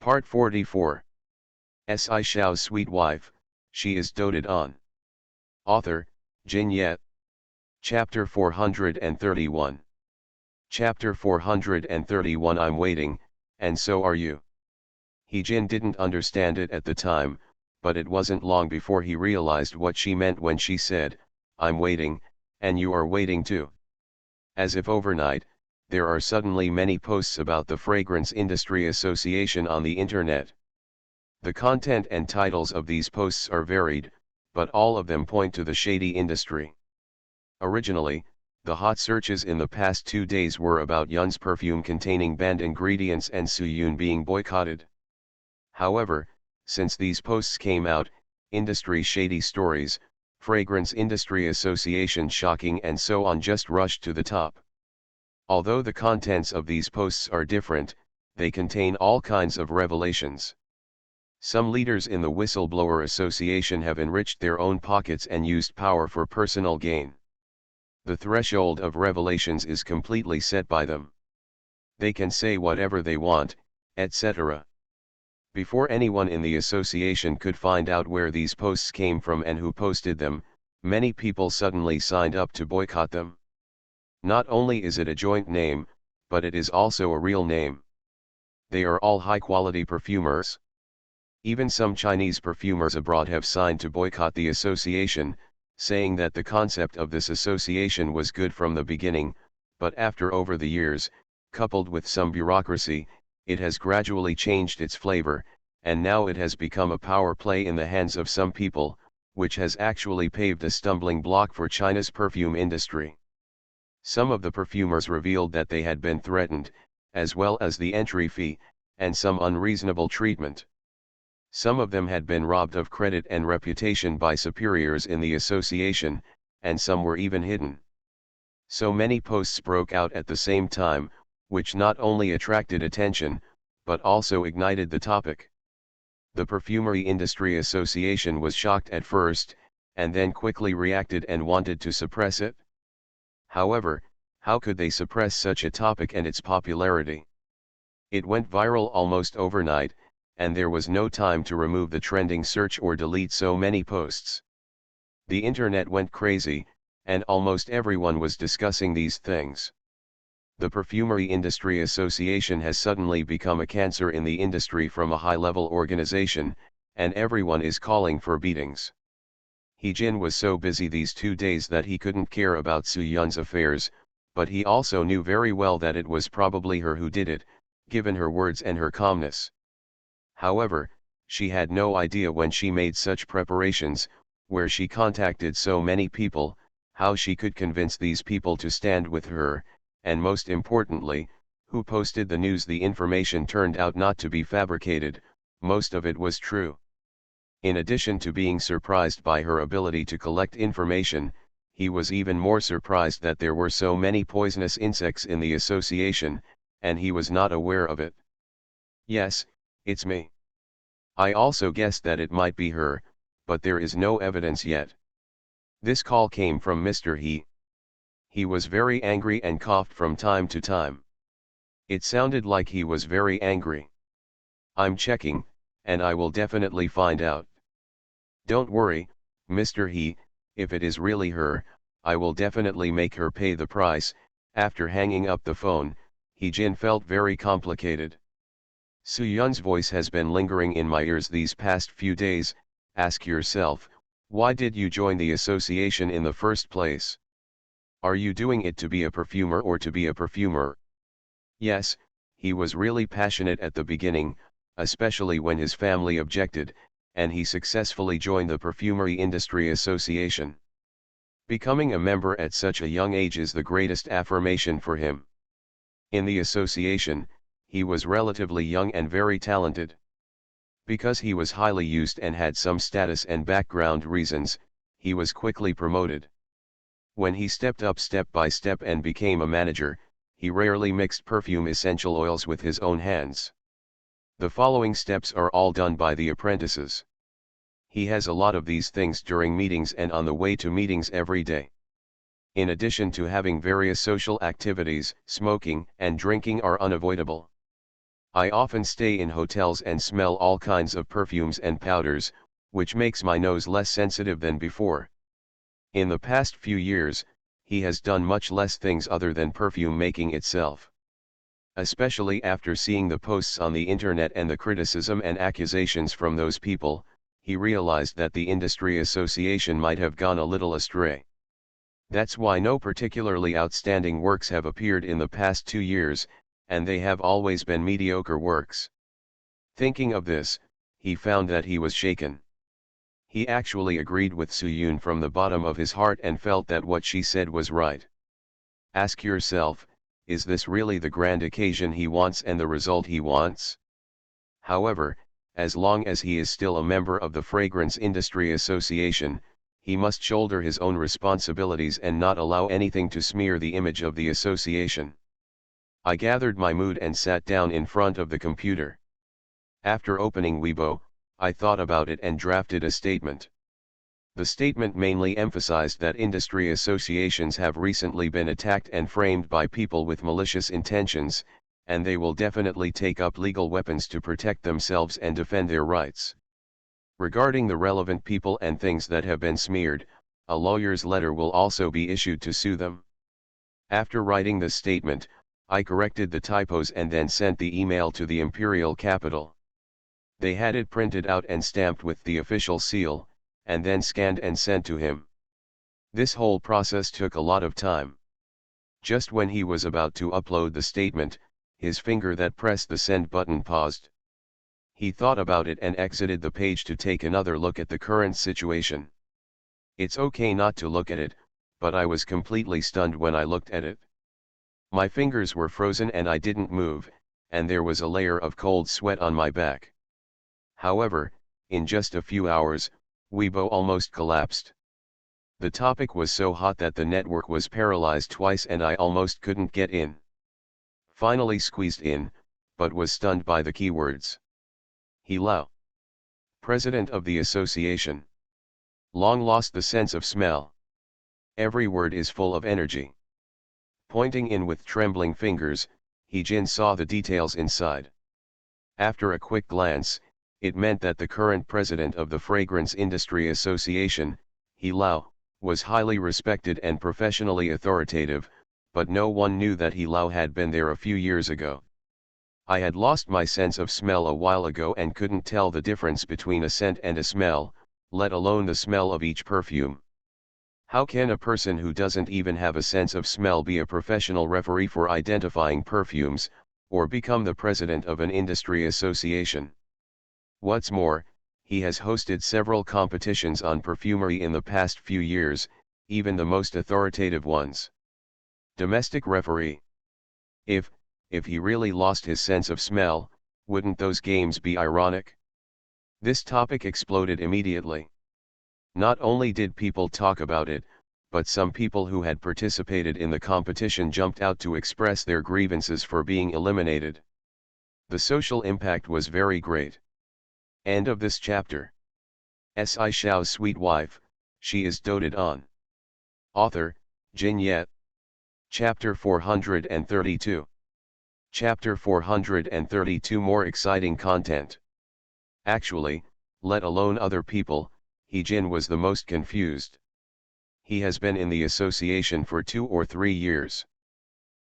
Part 44. Shao's sweet wife, she is doted on. Author, Jin Ye. Chapter 431. Chapter 431 I'm waiting, and so are you. Jin didn't understand it at the time, but it wasn't long before he realized what she meant when she said, I'm waiting, and you are waiting too. As if overnight, there are suddenly many posts about the Fragrance Industry Association on the internet. The content and titles of these posts are varied, but all of them point to the shady industry. Originally, the hot searches in the past 2 days were about Yun's perfume containing banned ingredients and Su Yun being boycotted. However, since these posts came out, industry shady stories, Fragrance Industry Association shocking and so on just rushed to the top. Although the contents of these posts are different, they contain all kinds of revelations. Some leaders in the Whistleblower Association have enriched their own pockets and used power for personal gain. The threshold of revelations is completely set by them. They can say whatever they want, etc. Before anyone in the association could find out where these posts came from and who posted them, many people suddenly signed up to boycott them. Not only is it a joint name, but it is also a real name. They are all high-quality perfumers. Even some Chinese perfumers abroad have signed to boycott the association, saying that the concept of this association was good from the beginning, but after over the years, coupled with some bureaucracy, it has gradually changed its flavor, and now it has become a power play in the hands of some people, which has actually paved a stumbling block for China's perfume industry. Some of the perfumers revealed that they had been threatened, as well as the entry fee, and some unreasonable treatment. Some of them had been robbed of credit and reputation by superiors in the association, and some were even hidden. So many posts broke out at the same time, which not only attracted attention, but also ignited the topic. The Perfumery Industry Association was shocked at first, and then quickly reacted and wanted to suppress it. However, how could they suppress such a topic and its popularity? It went viral almost overnight, and there was no time to remove the trending search or delete so many posts. The internet went crazy, and almost everyone was discussing these things. The Perfumery Industry Association has suddenly become a cancer in the industry from a high-level organization, and everyone is calling for beatings. Jin was so busy these 2 days that he couldn't care about Su Yun's affairs, but he also knew very well that it was probably her who did it, given her words and her calmness. However, she had no idea when she made such preparations, where she contacted so many people, how she could convince these people to stand with her, and most importantly, who posted the news. The information turned out not to be fabricated, most of it was true. In addition to being surprised by her ability to collect information, he was even more surprised that there were so many poisonous insects in the association, and he was not aware of it. Yes, it's me. I also guessed that it might be her, but there is no evidence yet. This call came from Mr. He. He was very angry and coughed from time to time. It sounded like he was very angry. I'm checking, and I will definitely find out. Don't worry, Mr. He, if it is really her, I will definitely make her pay the price. After hanging up the phone, Jin felt very complicated. Su Yun's voice has been lingering in my ears these past few days. Ask yourself, why did you join the association in the first place? Are you doing it to be a perfumer or to be a perfumer? Yes, he was really passionate at the beginning, especially when his family objected, and he successfully joined the Perfumery Industry Association. Becoming a member at such a young age is the greatest affirmation for him. In the association, he was relatively young and very talented. Because he was highly used and had some status and background reasons, he was quickly promoted. When he stepped up step by step and became a manager, he rarely mixed perfume essential oils with his own hands. The following steps are all done by the apprentices. He has a lot of these things during meetings and on the way to meetings every day. In addition to having various social activities, smoking and drinking are unavoidable. I often stay in hotels and smell all kinds of perfumes and powders, which makes my nose less sensitive than before. In the past few years, he has done much less things other than perfume making itself. Especially after seeing the posts on the internet and the criticism and accusations from those people, he realized that the industry association might have gone a little astray. That's why no particularly outstanding works have appeared in the past 2 years, and they have always been mediocre works. Thinking of this, he found that he was shaken. He actually agreed with Soo-yoon from the bottom of his heart and felt that what she said was right. Ask yourself, is this really the grand occasion he wants and the result he wants? However, as long as he is still a member of the Fragrance Industry Association, he must shoulder his own responsibilities and not allow anything to smear the image of the association. I gathered my mood and sat down in front of the computer. After opening Weibo, I thought about it and drafted a statement. The statement mainly emphasized that industry associations have recently been attacked and framed by people with malicious intentions, and they will definitely take up legal weapons to protect themselves and defend their rights. Regarding the relevant people and things that have been smeared, a lawyer's letter will also be issued to sue them. After writing this statement, I corrected the typos and then sent the email to the Imperial Capital. They had it printed out and stamped with the official seal, and then scanned and sent to him. This whole process took a lot of time. Just when he was about to upload the statement, his finger that pressed the send button paused. He thought about it and exited the page to take another look at the current situation. It's okay not to look at it, but I was completely stunned when I looked at it. My fingers were frozen and I didn't move, and there was a layer of cold sweat on my back. However, in just a few hours, Weibo almost collapsed. The topic was so hot that the network was paralyzed twice and I almost couldn't get in. Finally squeezed in, but was stunned by the keywords. He Lao, president of the association. Long lost the sense of smell. Every word is full of energy. Pointing in with trembling fingers, He Jin saw the details inside. After a quick glance, it meant that the current president of the Fragrance Industry Association, He Lao, was highly respected and professionally authoritative, but no one knew that He Lao had been there a few years ago. I had lost my sense of smell a while ago and couldn't tell the difference between a scent and a smell, let alone the smell of each perfume. How can a person who doesn't even have a sense of smell be a professional referee for identifying perfumes, or become the president of an industry association? What's more, he has hosted several competitions on perfumery in the past few years, even the most authoritative ones. Domestic referee. If he really lost his sense of smell, wouldn't those games be ironic? This topic exploded immediately. Not only did people talk about it, but some people who had participated in the competition jumped out to express their grievances for being eliminated. The social impact was very great. End of this chapter. Shao's sweet wife, she is doted on. Author, Jin Yet. Chapter 432. Chapter 432. More exciting content. Actually, let alone other people, He Jin was the most confused. He has been in the association for 2 or 3 years.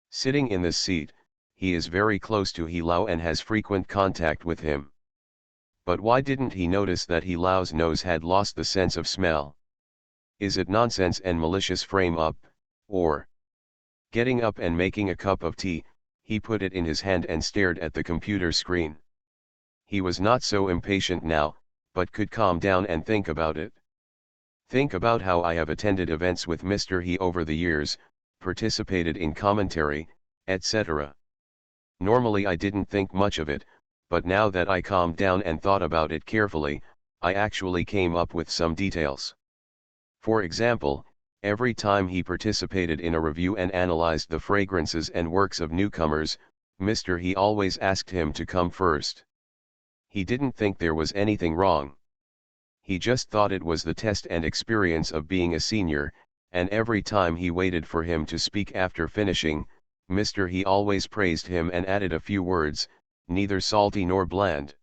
Sitting in this seat, he is very close to He Lao and has frequent contact with him. But why didn't he notice that He Lao's nose had lost the sense of smell? Is it nonsense and malicious frame-up, or? Getting up and making a cup of tea, he put it in his hand and stared at the computer screen. He was not so impatient now, but could calm down and think about it. Think about how I have attended events with Mr. He over the years, participated in commentary, etc. Normally I didn't think much of it, but now that I calmed down and thought about it carefully, I actually came up with some details. For example, every time he participated in a review and analyzed the fragrances and works of newcomers, Mr. He always asked him to come first. He didn't think there was anything wrong. He just thought it was the test and experience of being a senior, and every time he waited for him to speak after finishing, Mr. He always praised him and added a few words, neither salty nor bland.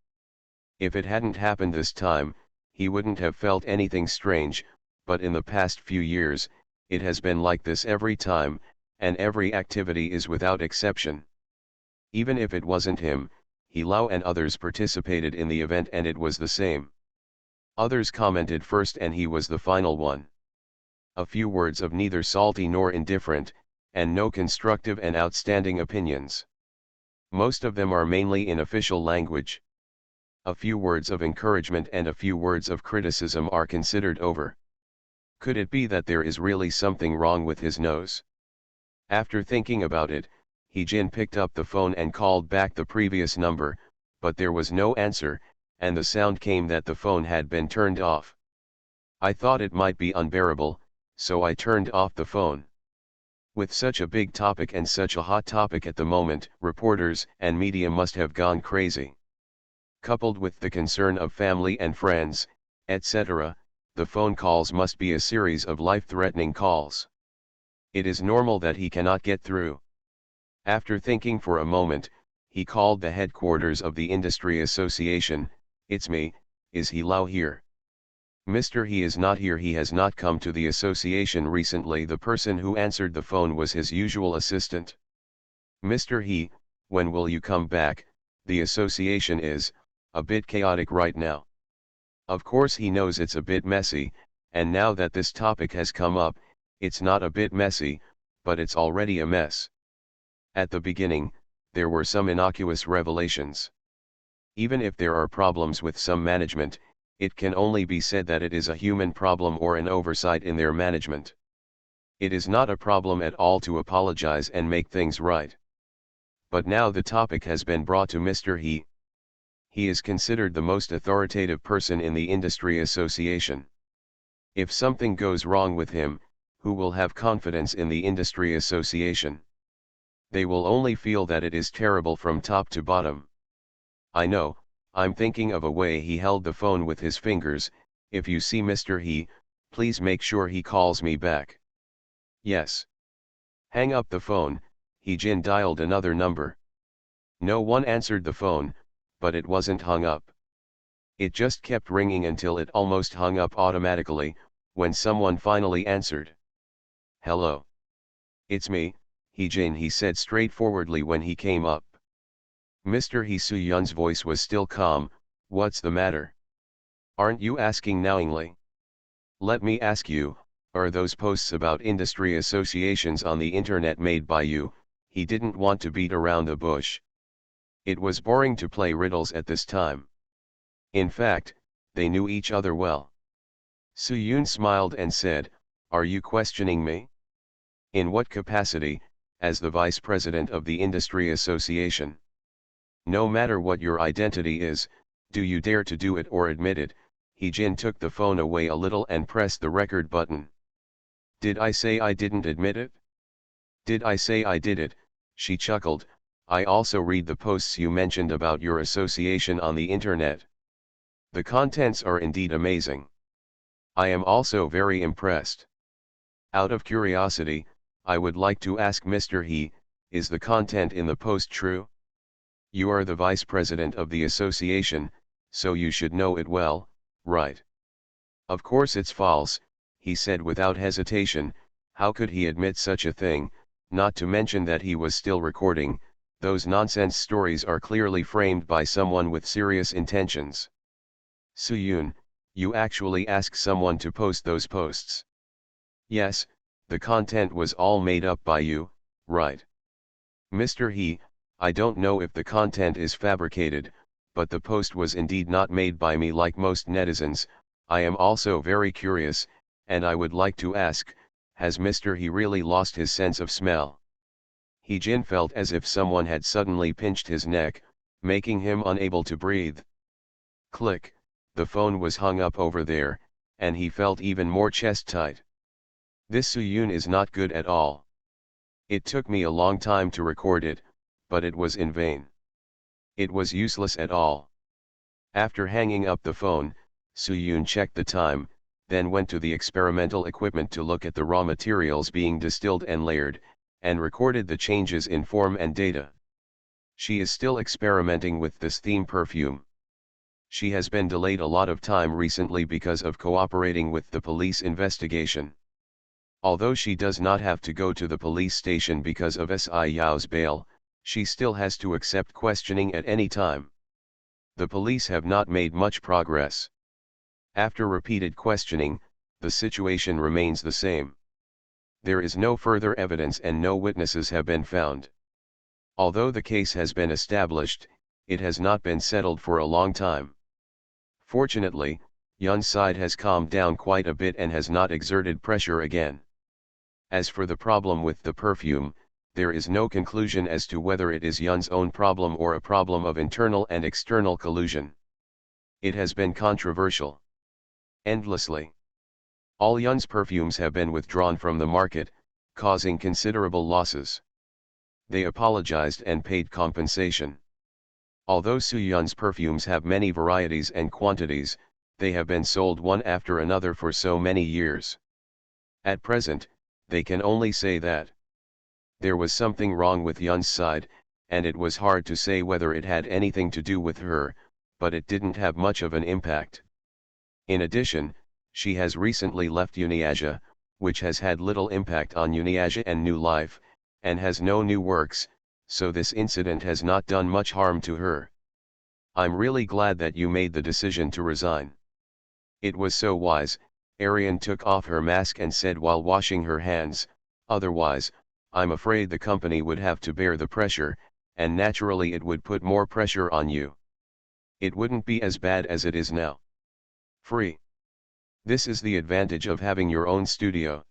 If it hadn't happened this time, he wouldn't have felt anything strange, but in the past few years, it has been like this every time, and every activity is without exception. Even if it wasn't him, Lao and others participated in the event and it was the same. Others commented first and he was the final one. A few words of neither salty nor indifferent, and no constructive and outstanding opinions. Most of them are mainly in official language. A few words of encouragement and a few words of criticism are considered over. Could it be that there is really something wrong with his nose? After thinking about it, Jin picked up the phone and called back the previous number, but there was no answer, and the sound came that the phone had been turned off. I thought it might be unbearable, so I turned off the phone. With such a big topic and such a hot topic at the moment, reporters and media must have gone crazy. Coupled with the concern of family and friends, etc., the phone calls must be a series of life-threatening calls. It is normal that he cannot get through. After thinking for a moment, he called the headquarters of the Industry Association. "It's me, is Lao here?" "Mr. He is not here, he has not come to the association recently." The person who answered the phone was his usual assistant. "Mr. He, when will you come back? The association is a bit chaotic right now." Of course he knows it's a bit messy, and now that this topic has come up, it's not a bit messy, but it's already a mess. At the beginning, there were some innocuous revelations. Even if there are problems with some management, it can only be said that it is a human problem or an oversight in their management. It is not a problem at all to apologize and make things right. But now the topic has been brought to Mr. He. He is considered the most authoritative person in the industry association. If something goes wrong with him, who will have confidence in the industry association? They will only feel that it is terrible from top to bottom. I know, I'm thinking of a way. He held the phone with his fingers. "If you see Mr. He, please make sure he calls me back." "Yes." Hang up the phone. Jin dialed another number. No one answered the phone, but it wasn't hung up. It just kept ringing until it almost hung up automatically, when someone finally answered. "Hello. It's me, Jin," he said straightforwardly when he came up. Mr. He Soo-yun's voice was still calm. "What's the matter? Aren't you asking knowingly? Let me ask you, are those posts about industry associations on the internet made by you?" He didn't want to beat around the bush. It was boring to play riddles at this time. In fact, they knew each other well. Soo-yun smiled and said, "Are you questioning me? In what capacity?" "As the vice president of the industry association." "No matter what your identity is, do you dare to do it or admit it?" Jin took the phone away a little and pressed the record button. "Did I say I didn't admit it? Did I say I did it?" She chuckled. "I also read the posts you mentioned about your association on the internet. The contents are indeed amazing. I am also very impressed. Out of curiosity, I would like to ask Mr. He, is the content in the post true? You are the vice president of the association, so you should know it well, right?" "Of course it's false," he said without hesitation. How could he admit such a thing, not to mention that he was still recording? Those nonsense stories are clearly framed by someone with serious intentions. "Soo-yun, you actually asked someone to post those posts?" "Yes, the content was all made up by you, right?" "Mr. He, I don't know if the content is fabricated, but the post was indeed not made by me like most netizens. I am also very curious, and I would like to ask, has Mr. He really lost his sense of smell?" Jin felt as if someone had suddenly pinched his neck, making him unable to breathe. Click, the phone was hung up over there, and he felt even more chest tight. This Soo-yun is not good at all. It took me a long time to record it, but it was in vain. It was useless at all. After hanging up the phone, Soo-yun checked the time, then went to the experimental equipment to look at the raw materials being distilled and layered, and recorded the changes in form and data. She is still experimenting with this theme perfume. She has been delayed a lot of time recently because of cooperating with the police investigation. Although she does not have to go to the police station because of Yao's bail, she still has to accept questioning at any time. The police have not made much progress. After repeated questioning, the situation remains the same. There is no further evidence and no witnesses have been found. Although the case has been established, it has not been settled for a long time. Fortunately, Yun's side has calmed down quite a bit and has not exerted pressure again. As for the problem with the perfume, there is no conclusion as to whether it is Yun's own problem or a problem of internal and external collusion. It has been controversial. Endlessly. All Yun's perfumes have been withdrawn from the market, causing considerable losses. They apologized and paid compensation. Although Su Yun's perfumes have many varieties and quantities, they have been sold one after another for so many years. At present, they can only say that there was something wrong with Yun's side, and it was hard to say whether it had anything to do with her, but it didn't have much of an impact. In addition, she has recently left Uniasia, which has had little impact on Uniasia and New Life, and has no new works, so this incident has not done much harm to her. I'm really glad that you made the decision to resign. It was so wise, Ariane took off her mask and said while washing her hands, otherwise, I'm afraid the company would have to bear the pressure, and naturally it would put more pressure on you. It wouldn't be as bad as it is now. Free. This is the advantage of having your own studio.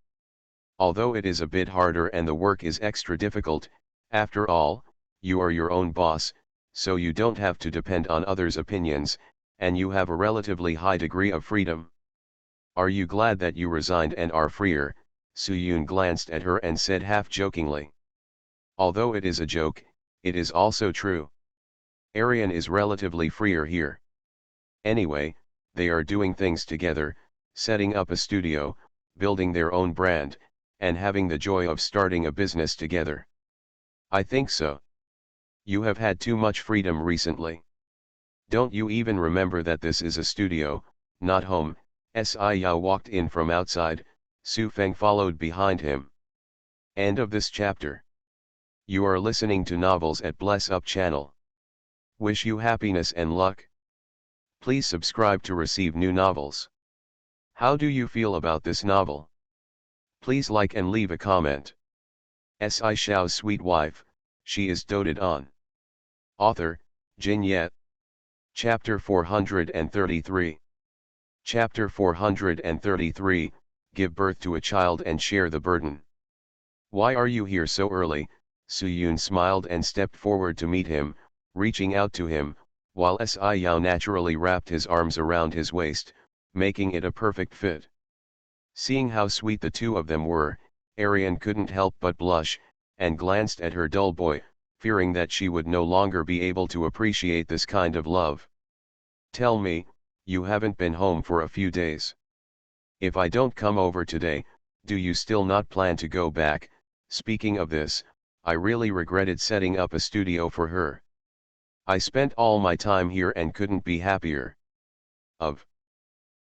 Although it is a bit harder and the work is extra difficult, after all, you are your own boss, so you don't have to depend on others' opinions, and you have a relatively high degree of freedom. Are you glad that you resigned and are freer? Su-yoon glanced at her and said half-jokingly. Although it is a joke, it is also true. Ariane is relatively freer here. Anyway, they are doing things together, setting up a studio, building their own brand, and having the joy of starting a business together. I think so. You have had too much freedom recently. Don't you even remember that this is a studio, not home? Yao walked in from outside, Su Feng followed behind him. End of this chapter. You are listening to Novels at Bless Up channel. Wish you happiness and luck. Please subscribe to receive new novels. How do you feel about this novel? Please like and leave a comment. Shao's sweet wife, she is doted on. Author, Jin Yet. Chapter 433. Chapter 433, Give birth to a child and share the burden. Why are you here so early? Su-yoon smiled and stepped forward to meet him, reaching out to him, while Yao naturally wrapped his arms around his waist, making it a perfect fit. Seeing how sweet the two of them were, Ariane couldn't help but blush, and glanced at her dull boy, fearing that she would no longer be able to appreciate this kind of love. Tell me, you haven't been home for a few days. If I don't come over today, do you still not plan to go back? Speaking of this, I really regretted setting up a studio for her. I spent all my time here and couldn't be happier.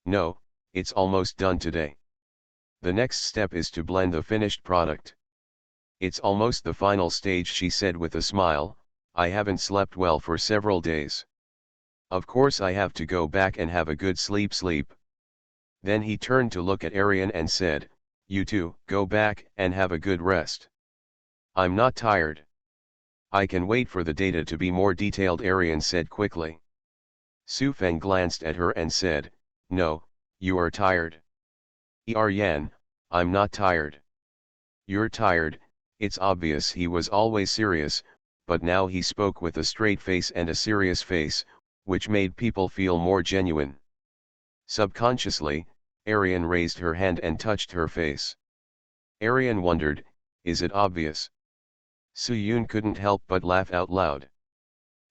No, it's almost done today. The next step is to blend the finished product. It's almost the final stage, she said with a smile. I haven't slept well for several days. Of course I have to go back and have a good sleep. Then he turned to look at Ariane and said, you too, go back and have a good rest. I'm not tired. I can wait for the data to be more detailed, Ariane said quickly. Su Feng glanced at her and said, no, you are tired. Yan, I'm not tired. You're tired. It's obvious he was always serious, but now he spoke with a straight face and a serious face, which made people feel more genuine. Subconsciously, Ariane raised her hand and touched her face. Ariane wondered, is it obvious? Su-yoon couldn't help but laugh out loud.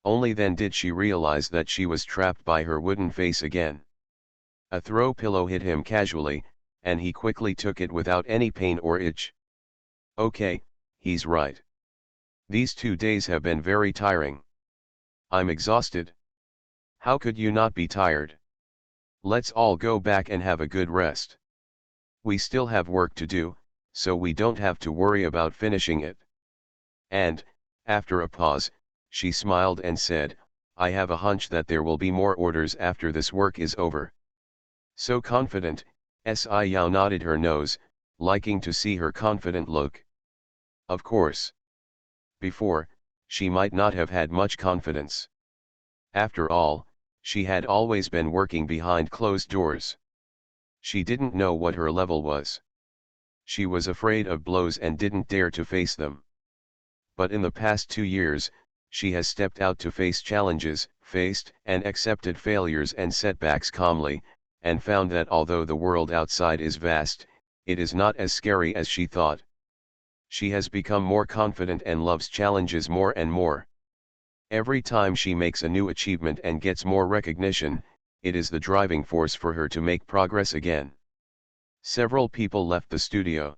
Only then did she realize that she was trapped by her wooden face again. A throw pillow hit him casually, and he quickly took it without any pain or itch. Okay, he's right. These 2 days have been very tiring. I'm exhausted. How could you not be tired? Let's all go back and have a good rest. We still have work to do, so we don't have to worry about finishing it. And, after a pause, she smiled and said, I have a hunch that there will be more orders after this work is over. So confident, Yao nodded her nose, liking to see her confident look. Of course. Before, she might not have had much confidence. After all, she had always been working behind closed doors. She didn't know what her level was. She was afraid of blows and didn't dare to face them. But in the past 2 years, she has stepped out to face challenges, faced and accepted failures and setbacks calmly, and found that although the world outside is vast, it is not as scary as she thought. She has become more confident and loves challenges more and more. Every time she makes a new achievement and gets more recognition, it is the driving force for her to make progress again. Several people left the studio.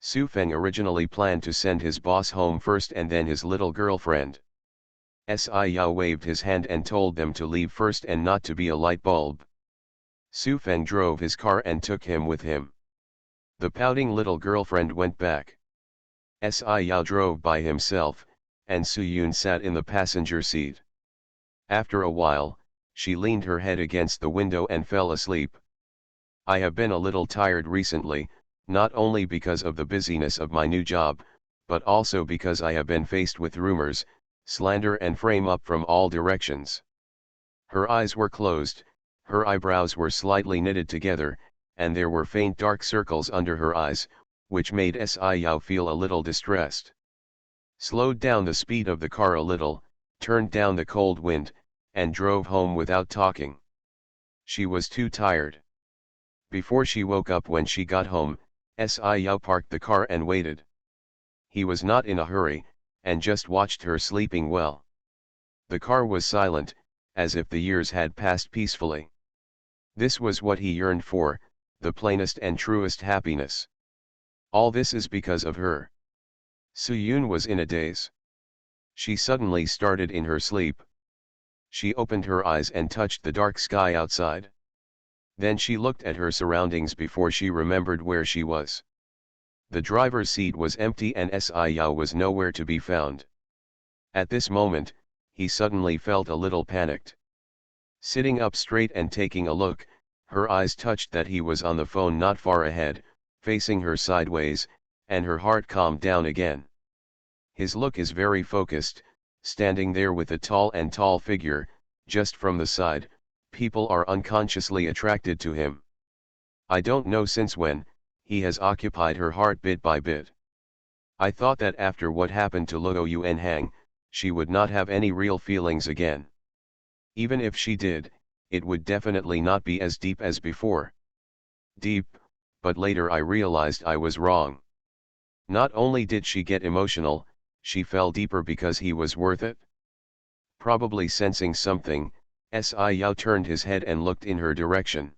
Su Feng originally planned to send his boss home first and then his little girlfriend. Yao waved his hand and told them to leave first and not to be a light bulb. Su Feng drove his car and took him with him. The pouting little girlfriend went back. Yao drove by himself, and Su Yun sat in the passenger seat. After a while, she leaned her head against the window and fell asleep. I have been a little tired recently, not only because of the busyness of my new job, but also because I have been faced with rumors, slander and frame up from all directions. Her eyes were closed, her eyebrows were slightly knitted together, and there were faint dark circles under her eyes, which made Yao feel a little distressed. Slowed down the speed of the car a little, turned down the cold wind, and drove home without talking. She was too tired. Before she woke up when she got home, Yao parked the car and waited. He was not in a hurry, and just watched her sleeping well. The car was silent, as if the years had passed peacefully. This was what he yearned for, the plainest and truest happiness. All this is because of her. Su Yun was in a daze. She suddenly started in her sleep. She opened her eyes and touched the dark sky outside. Then she looked at her surroundings before she remembered where she was. The driver's seat was empty and Yao was nowhere to be found. At this moment, he suddenly felt a little panicked. Sitting up straight and taking a look, her eyes touched that he was on the phone not far ahead, facing her sideways, and her heart calmed down again. His look is very focused, standing there with a tall figure, just from the side, people are unconsciously attracted to him. I don't know since when, he has occupied her heart bit by bit. I thought that after what happened to Luo Yuan Hang, she would not have any real feelings again. Even if she did, it would definitely not be as deep as before. Deep, but later I realized I was wrong. Not only did she get emotional, she fell deeper because he was worth it. Probably sensing something, Yao turned his head and looked in her direction.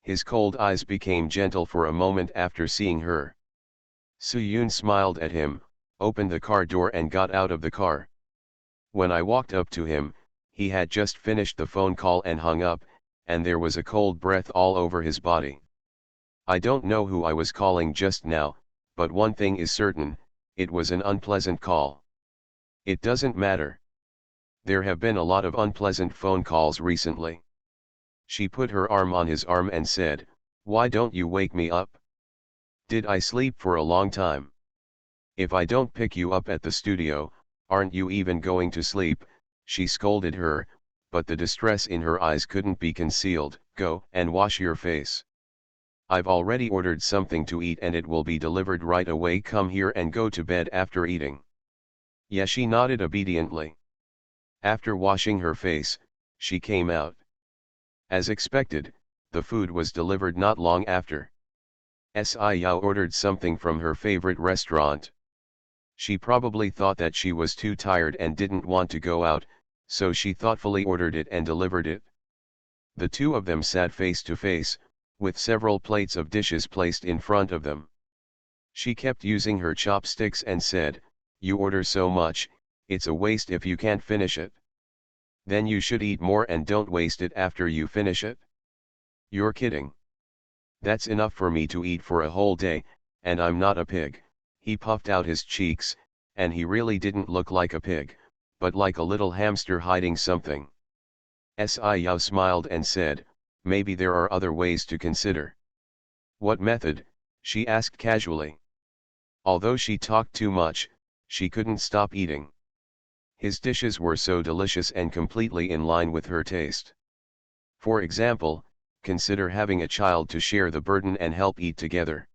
His cold eyes became gentle for a moment after seeing her. Su Yun smiled at him, opened the car door and got out of the car. When I walked up to him, he had just finished the phone call and hung up, and there was a cold breath all over his body. I don't know who I was calling just now, but one thing is certain, it was an unpleasant call. It doesn't matter. There have been a lot of unpleasant phone calls recently. She put her arm on his arm and said, "Why don't you wake me up? Did I sleep for a long time? If I don't pick you up at the studio, aren't you even going to sleep?" She scolded her, but the distress in her eyes couldn't be concealed. "Go and wash your face. I've already ordered something to eat and it will be delivered right away. Come here and go to bed after eating." Yeah, she nodded obediently. After washing her face, she came out. As expected, the food was delivered not long after. Yao ordered something from her favorite restaurant. She probably thought that she was too tired and didn't want to go out, so she thoughtfully ordered it and delivered it. The two of them sat face to face, with several plates of dishes placed in front of them. She kept using her chopsticks and said, "You order so much, it's a waste if you can't finish it." Then you should eat more and don't waste it after you finish it. You're kidding. That's enough for me to eat for a whole day, and I'm not a pig. He puffed out his cheeks, and he really didn't look like a pig, but like a little hamster hiding something. Sci-Yao smiled and said, maybe there are other ways to consider. What method? She asked casually. Although she talked too much, she couldn't stop eating. His dishes were so delicious and completely in line with her taste. For example, consider having a child to share the burden and help eat together.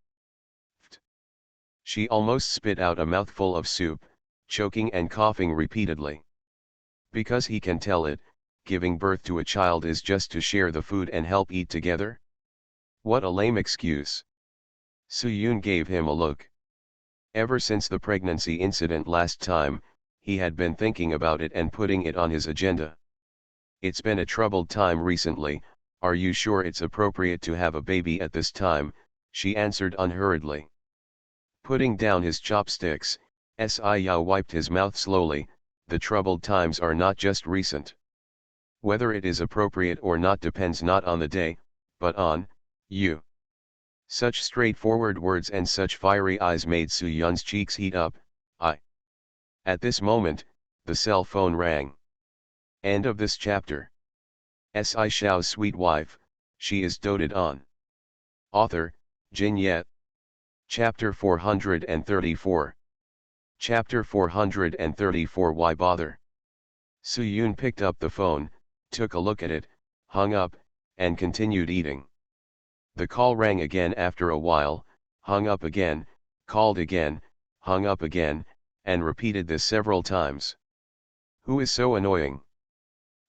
She almost spit out a mouthful of soup, choking and coughing repeatedly. Because he can tell it, giving birth to a child is just to share the food and help eat together? What a lame excuse. Soo-yoon gave him a look. Ever since the pregnancy incident last time, he had been thinking about it and putting it on his agenda. It's been a troubled time recently. Are you sure it's appropriate to have a baby at this time? She answered unhurriedly. Putting down his chopsticks, Sci-Yao wiped his mouth slowly. The troubled times are not just recent. Whether it is appropriate or not depends not on the day, but on you. Such straightforward words and such fiery eyes made Soo-yoon's cheeks heat up. At this moment, the cell phone rang. End of this chapter. S.I. Shao's sweet wife, she is doted on. Author, Jin Yet. Chapter 434. Chapter 434. Why bother? Soo-yoon picked up the phone, took a look at it, hung up, and continued eating. The call rang again after a while, hung up again, called again, hung up again, and repeated this several times. Who is so annoying?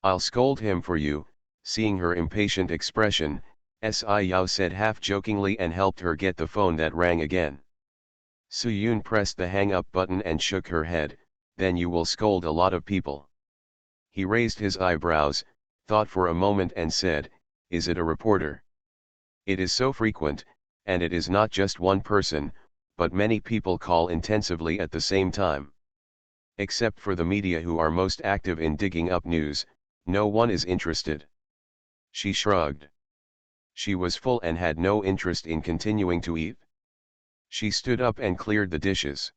I'll scold him for you. Seeing her impatient expression, Sci-Yao said half-jokingly and helped her get the phone that rang again. Soo-yoon pressed the hang-up button and shook her head. Then you will scold a lot of people. He raised his eyebrows, thought for a moment and said, is it a reporter? It is so frequent, and it is not just one person, but many people call intensively at the same time. Except for the media who are most active in digging up news, no one is interested. She shrugged. She was full and had no interest in continuing to eat. She stood up and cleared the dishes.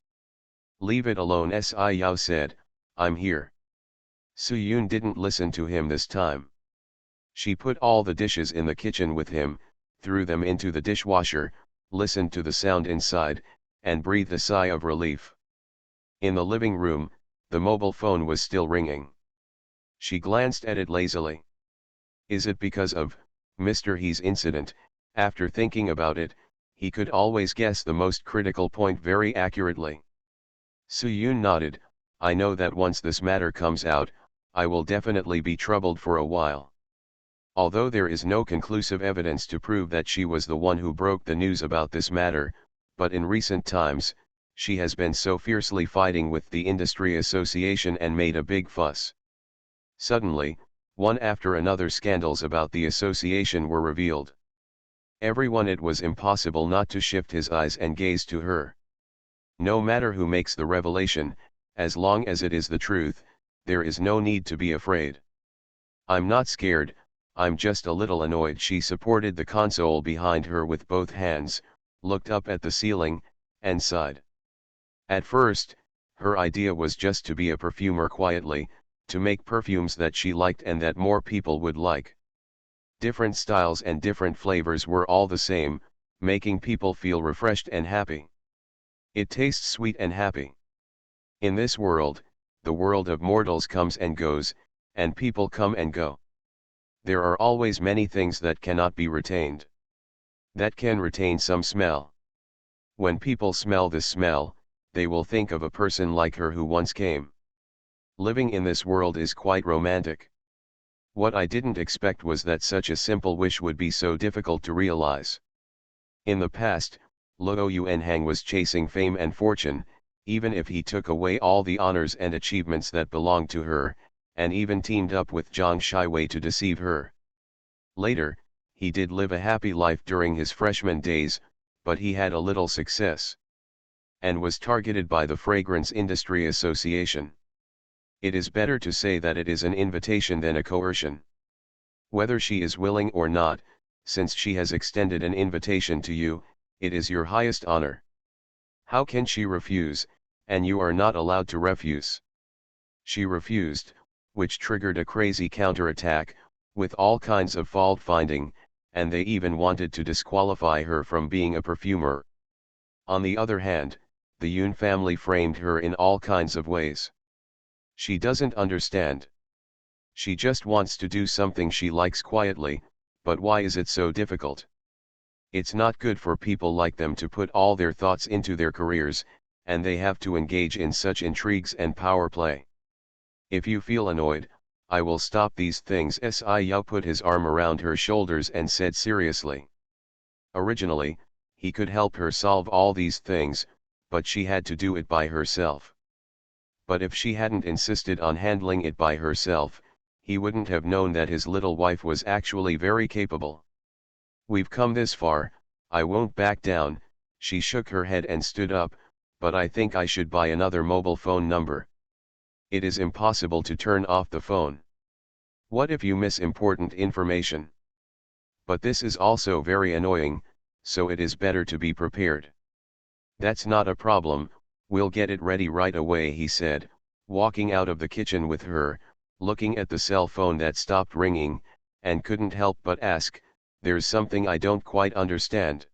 Leave it alone, Sci-Yao said, I'm here. Soo-yoon didn't listen to him this time. She put all the dishes in the kitchen with him, threw them into the dishwasher, listened to the sound inside, and breathed a sigh of relief. In the living room, the mobile phone was still ringing. She glanced at it lazily. Is it because of Mr. He's incident? After thinking about it, he could always guess the most critical point very accurately. Soo-yoon nodded. I know that once this matter comes out, I will definitely be troubled for a while. Although there is no conclusive evidence to prove that she was the one who broke the news about this matter, but in recent times, she has been so fiercely fighting with the industry association and made a big fuss. Suddenly, one after another scandals about the association were revealed. Everyone, it was impossible not to shift his eyes and gaze to her. No matter who makes the revelation, as long as it is the truth, there is no need to be afraid. I'm not scared, I'm just a little annoyed. She supported the console behind her with both hands, looked up at the ceiling, and sighed. At first, her idea was just to be a perfumer quietly, to make perfumes that she liked and that more people would like. Different styles and different flavors were all the same, making people feel refreshed and happy. It tastes sweet and happy. In this world, the world of mortals comes and goes, and people come and go. There are always many things that cannot be retained. That can retain some smell. When people smell this smell, they will think of a person like her who once came. Living in this world is quite romantic. What I didn't expect was that such a simple wish would be so difficult to realize. In the past, Luo Yuanhang was chasing fame and fortune, even if he took away all the honors and achievements that belonged to her, and even teamed up with Zhang Shiwei to deceive her. Later, he did live a happy life during his freshman days, but he had a little success. And was targeted by the Fragrance Industry Association. It is better to say that it is an invitation than a coercion. Whether she is willing or not, since she has extended an invitation to you, it is your highest honor. How can she refuse, and you are not allowed to refuse? She refused, which triggered a crazy counterattack, with all kinds of fault finding, and they even wanted to disqualify her from being a perfumer. On the other hand, the Yoon family framed her in all kinds of ways. She doesn't understand. She just wants to do something she likes quietly, but why is it so difficult? It's not good for people like them to put all their thoughts into their careers, and they have to engage in such intrigues and power play. If you feel annoyed, I will stop these things. Sci-fi put his arm around her shoulders and said seriously. Originally, he could help her solve all these things, but she had to do it by herself. But if she hadn't insisted on handling it by herself, he wouldn't have known that his little wife was actually very capable. We've come this far, I won't back down. She shook her head and stood up, but I think I should buy another mobile phone number. It is impossible to turn off the phone. What if you miss important information? But this is also very annoying, so it is better to be prepared. That's not a problem, we'll get it ready right away, he said, walking out of the kitchen with her, looking at the cell phone that stopped ringing, and couldn't help but ask, there's something I don't quite understand.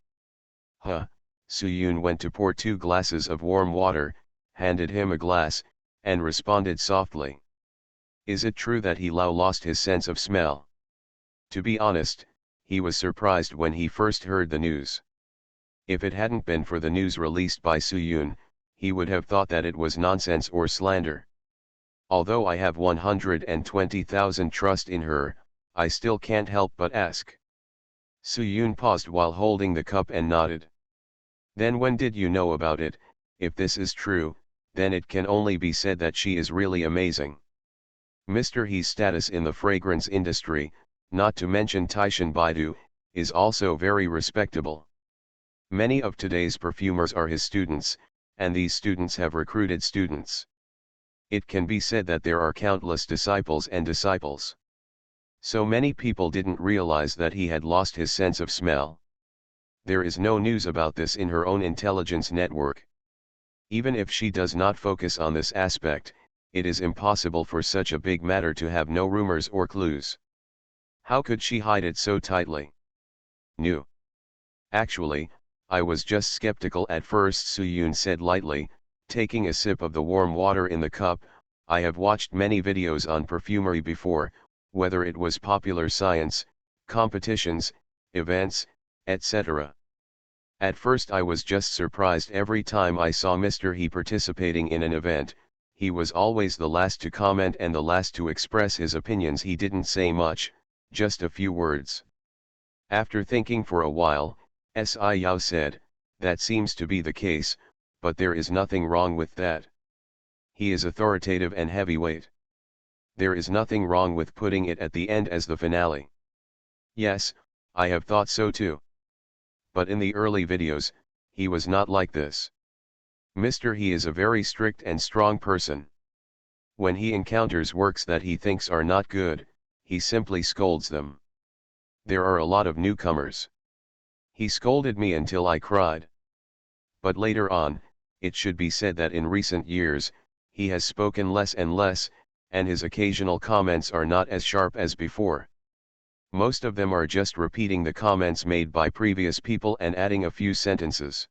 Huh, Soo-yoon went to pour 2 glasses of warm water, handed him a glass, and responded softly. Is it true that he Lao lost his sense of smell? To be honest, he was surprised when he first heard the news. If it hadn't been for the news released by Soo-yoon, he would have thought that it was nonsense or slander. Although I have 120,000 trust in her, I still can't help but ask. Soo-yoon paused while holding the cup and nodded. Then when did you know about it? If this is true, then it can only be said that she is really amazing. Mr. He's status in the fragrance industry, not to mention Taishan Baidu, is also very respectable. Many of today's perfumers are his students, and these students have recruited students. It can be said that there are countless disciples and disciples. So many people didn't realize that he had lost his sense of smell. There is no news about this in her own intelligence network. Even if she does not focus on this aspect, it is impossible for such a big matter to have no rumors or clues. How could she hide it so tightly? New. Actually, I was just skeptical at first, Soo-yoon said lightly, taking a sip of the warm water in the cup. I have watched many videos on perfumery before, whether it was popular science, competitions, events, etc. At first I was just surprised every time I saw Mr. He participating in an event. He was always the last to comment and the last to express his opinions. He didn't say much, just a few words. After thinking for a while, Sci-fi said, that seems to be the case, but there is nothing wrong with that. He is authoritative and heavyweight. There is nothing wrong with putting it at the end as the finale. Yes, I have thought so too. But in the early videos, he was not like this. Mr. He is a very strict and strong person. When he encounters works that he thinks are not good, he simply scolds them. There are a lot of newcomers. He scolded me until I cried. But later on, it should be said that in recent years, he has spoken less and less, and his occasional comments are not as sharp as before. Most of them are just repeating the comments made by previous people and adding a few sentences.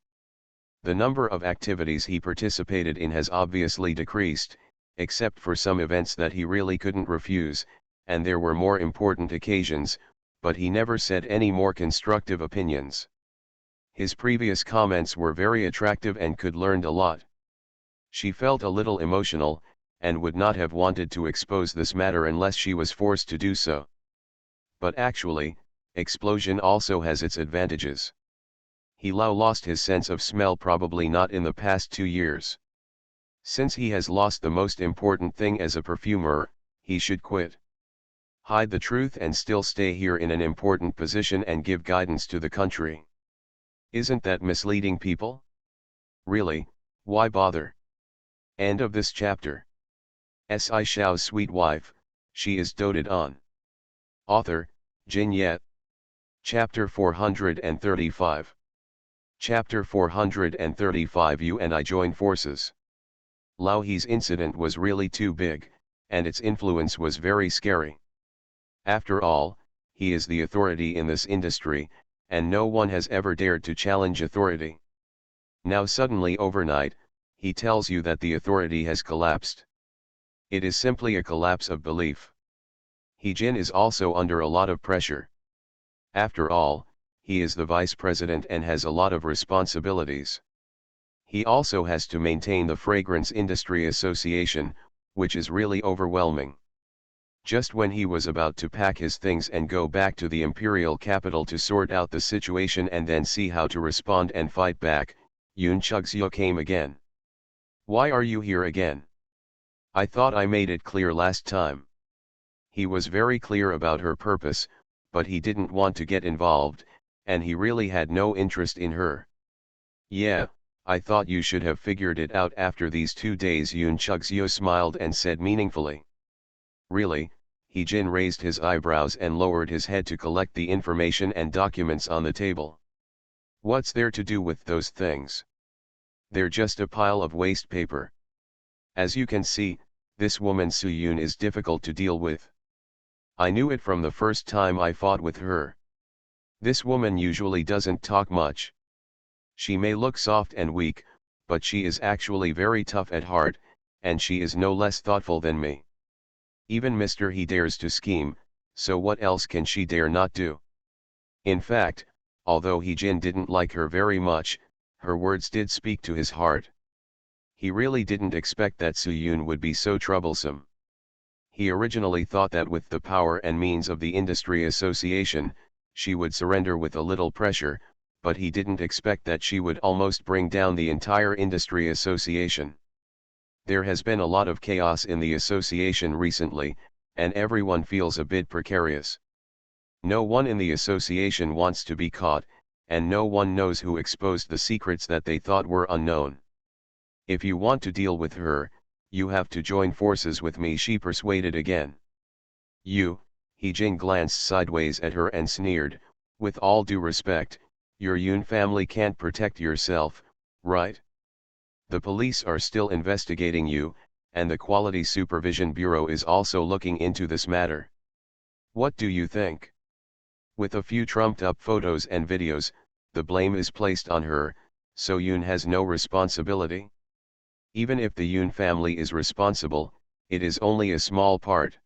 The number of activities he participated in has obviously decreased, except for some events that he really couldn't refuse, and there were more important occasions, but he never said any more constructive opinions. His previous comments were very attractive and could learn a lot. She felt a little emotional, and would not have wanted to expose this matter unless she was forced to do so. But actually, explosion also has its advantages. He Lao lost his sense of smell probably not in the past 2 years. Since he has lost the most important thing as a perfumer, he should quit. Hide the truth and still stay here in an important position and give guidance to the country. Isn't that misleading people? Really, why bother? End of this chapter. Shao's sweet wife, she is doted on. Author, Jin Yet. Chapter 435. Chapter 435. You and I join forces. Lao He's incident was really too big, and its influence was very scary. After all, he is the authority in this industry, and no one has ever dared to challenge authority. Now suddenly overnight, he tells you that the authority has collapsed. It is simply a collapse of belief. He Jin is also under a lot of pressure. After all, he is the vice president and has a lot of responsibilities. He also has to maintain the Fragrance Industry Association, which is really overwhelming. Just when he was about to pack his things and go back to the imperial capital to sort out the situation and then see how to respond and fight back, Yoon Chug-seo came again. Why are you here again? I thought I made it clear last time. He was very clear about her purpose, but he didn't want to get involved, and he really had no interest in her. Yeah, I thought you should have figured it out after these 2 days. Yoon Chug-seo smiled and said meaningfully. Really? He Jin raised his eyebrows and lowered his head to collect the information and documents on the table. What's there to do with those things? They're just a pile of waste paper. As you can see, this woman Soo-yoon is difficult to deal with. I knew it from the first time I fought with her. This woman usually doesn't talk much. She may look soft and weak, but she is actually very tough at heart, and she is no less thoughtful than me. Even Mr. He dares to scheme, so what else can she dare not do? In fact, although He Jin didn't like her very much, her words did speak to his heart. He really didn't expect that Soo-yoon would be so troublesome. He originally thought that with the power and means of the industry association, she would surrender with a little pressure, but he didn't expect that she would almost bring down the entire industry association. There has been a lot of chaos in the association recently, and everyone feels a bit precarious. No one in the association wants to be caught, and no one knows who exposed the secrets that they thought were unknown. If you want to deal with her, you have to join forces with me, she persuaded again. You, He Jin glanced sideways at her and sneered, with all due respect, your Yoon family can't protect yourself, right? The police are still investigating you, and the Quality Supervision Bureau is also looking into this matter. What do you think? With a few trumped-up photos and videos, the blame is placed on her, so Yoon has no responsibility? Even if the Yoon family is responsible, it is only a small part.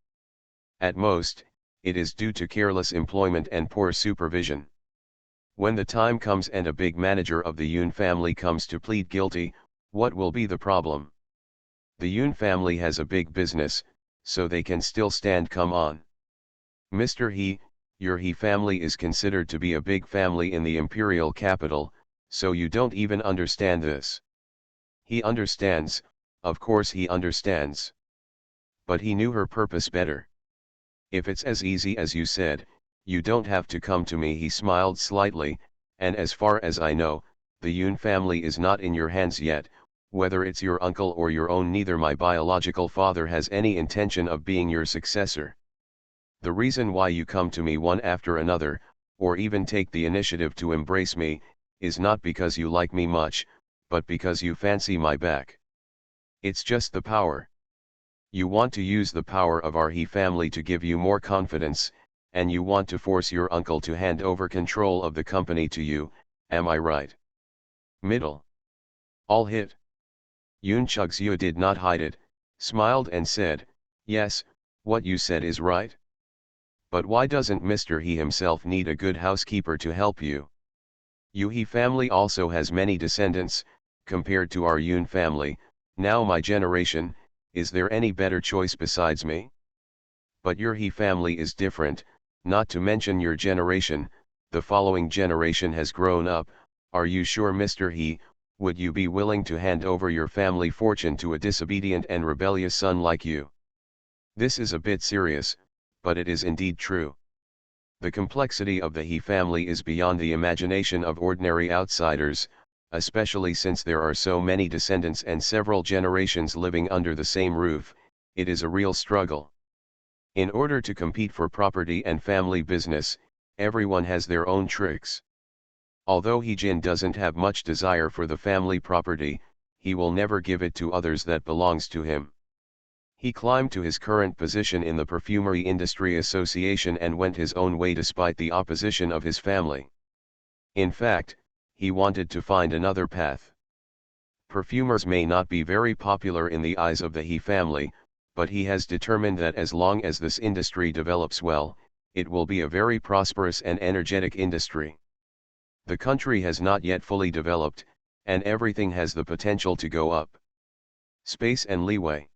At most, it is due to careless employment and poor supervision. When the time comes and a big manager of the Yoon family comes to plead guilty, what will be the problem? The Yoon family has a big business, so they can still stand. Come on. Mr. He, your He family is considered to be a big family in the imperial capital, so you don't even understand this. He understands, of course he understands. But he knew her purpose better. If it's as easy as you said, you don't have to come to me. He smiled slightly, and as far as I know, the Yoon family is not in your hands yet, whether it's your uncle or your own. Neither my biological father has any intention of being your successor. The reason why you come to me one after another, or even take the initiative to embrace me, is not because you like me much, but because you fancy my back. It's just the power. You want to use the power of our He family to give you more confidence, and you want to force your uncle to hand over control of the company to you, am I right? Middle. All hit. Yoon Chug-seo did not hide it, smiled and said, yes, what you said is right. But why doesn't Mr. He himself need a good housekeeper to help you? Your He family also has many descendants, compared to our Yoon family. Now my generation, is there any better choice besides me? But your He family is different, not to mention your generation, the following generation has grown up. Are you sure, Mr. He, would you be willing to hand over your family fortune to a disobedient and rebellious son like you? This is a bit serious, but it is indeed true. The complexity of the He family is beyond the imagination of ordinary outsiders, especially since there are so many descendants and several generations living under the same roof. it is a real struggle. In order to compete for property and family business, everyone has their own tricks. Although Jin doesn't have much desire for the family property, he will never give it to others that belongs to him. He climbed to his current position in the Perfumery Industry Association and went his own way despite the opposition of his family. In fact, he wanted to find another path. Perfumers may not be very popular in the eyes of the He family, but he has determined that as long as this industry develops well, it will be a very prosperous and energetic industry. The country has not yet fully developed, and everything has the potential to go up. Space and leeway.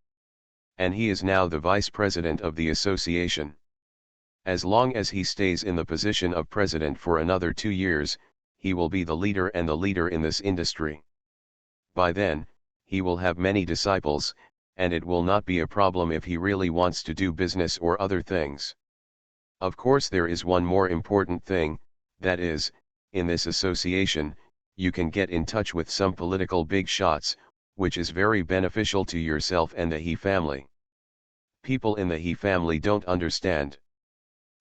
And he is now the vice president of the association. As long as he stays in the position of president for another 2 years, he will be the leader and the leader in this industry. By then, he will have many disciples, and it will not be a problem if he really wants to do business or other things. Of course, there is one more important thing, that is, in this association, you can get in touch with some political big shots, which is very beneficial to yourself and the He family. People in the He family don't understand.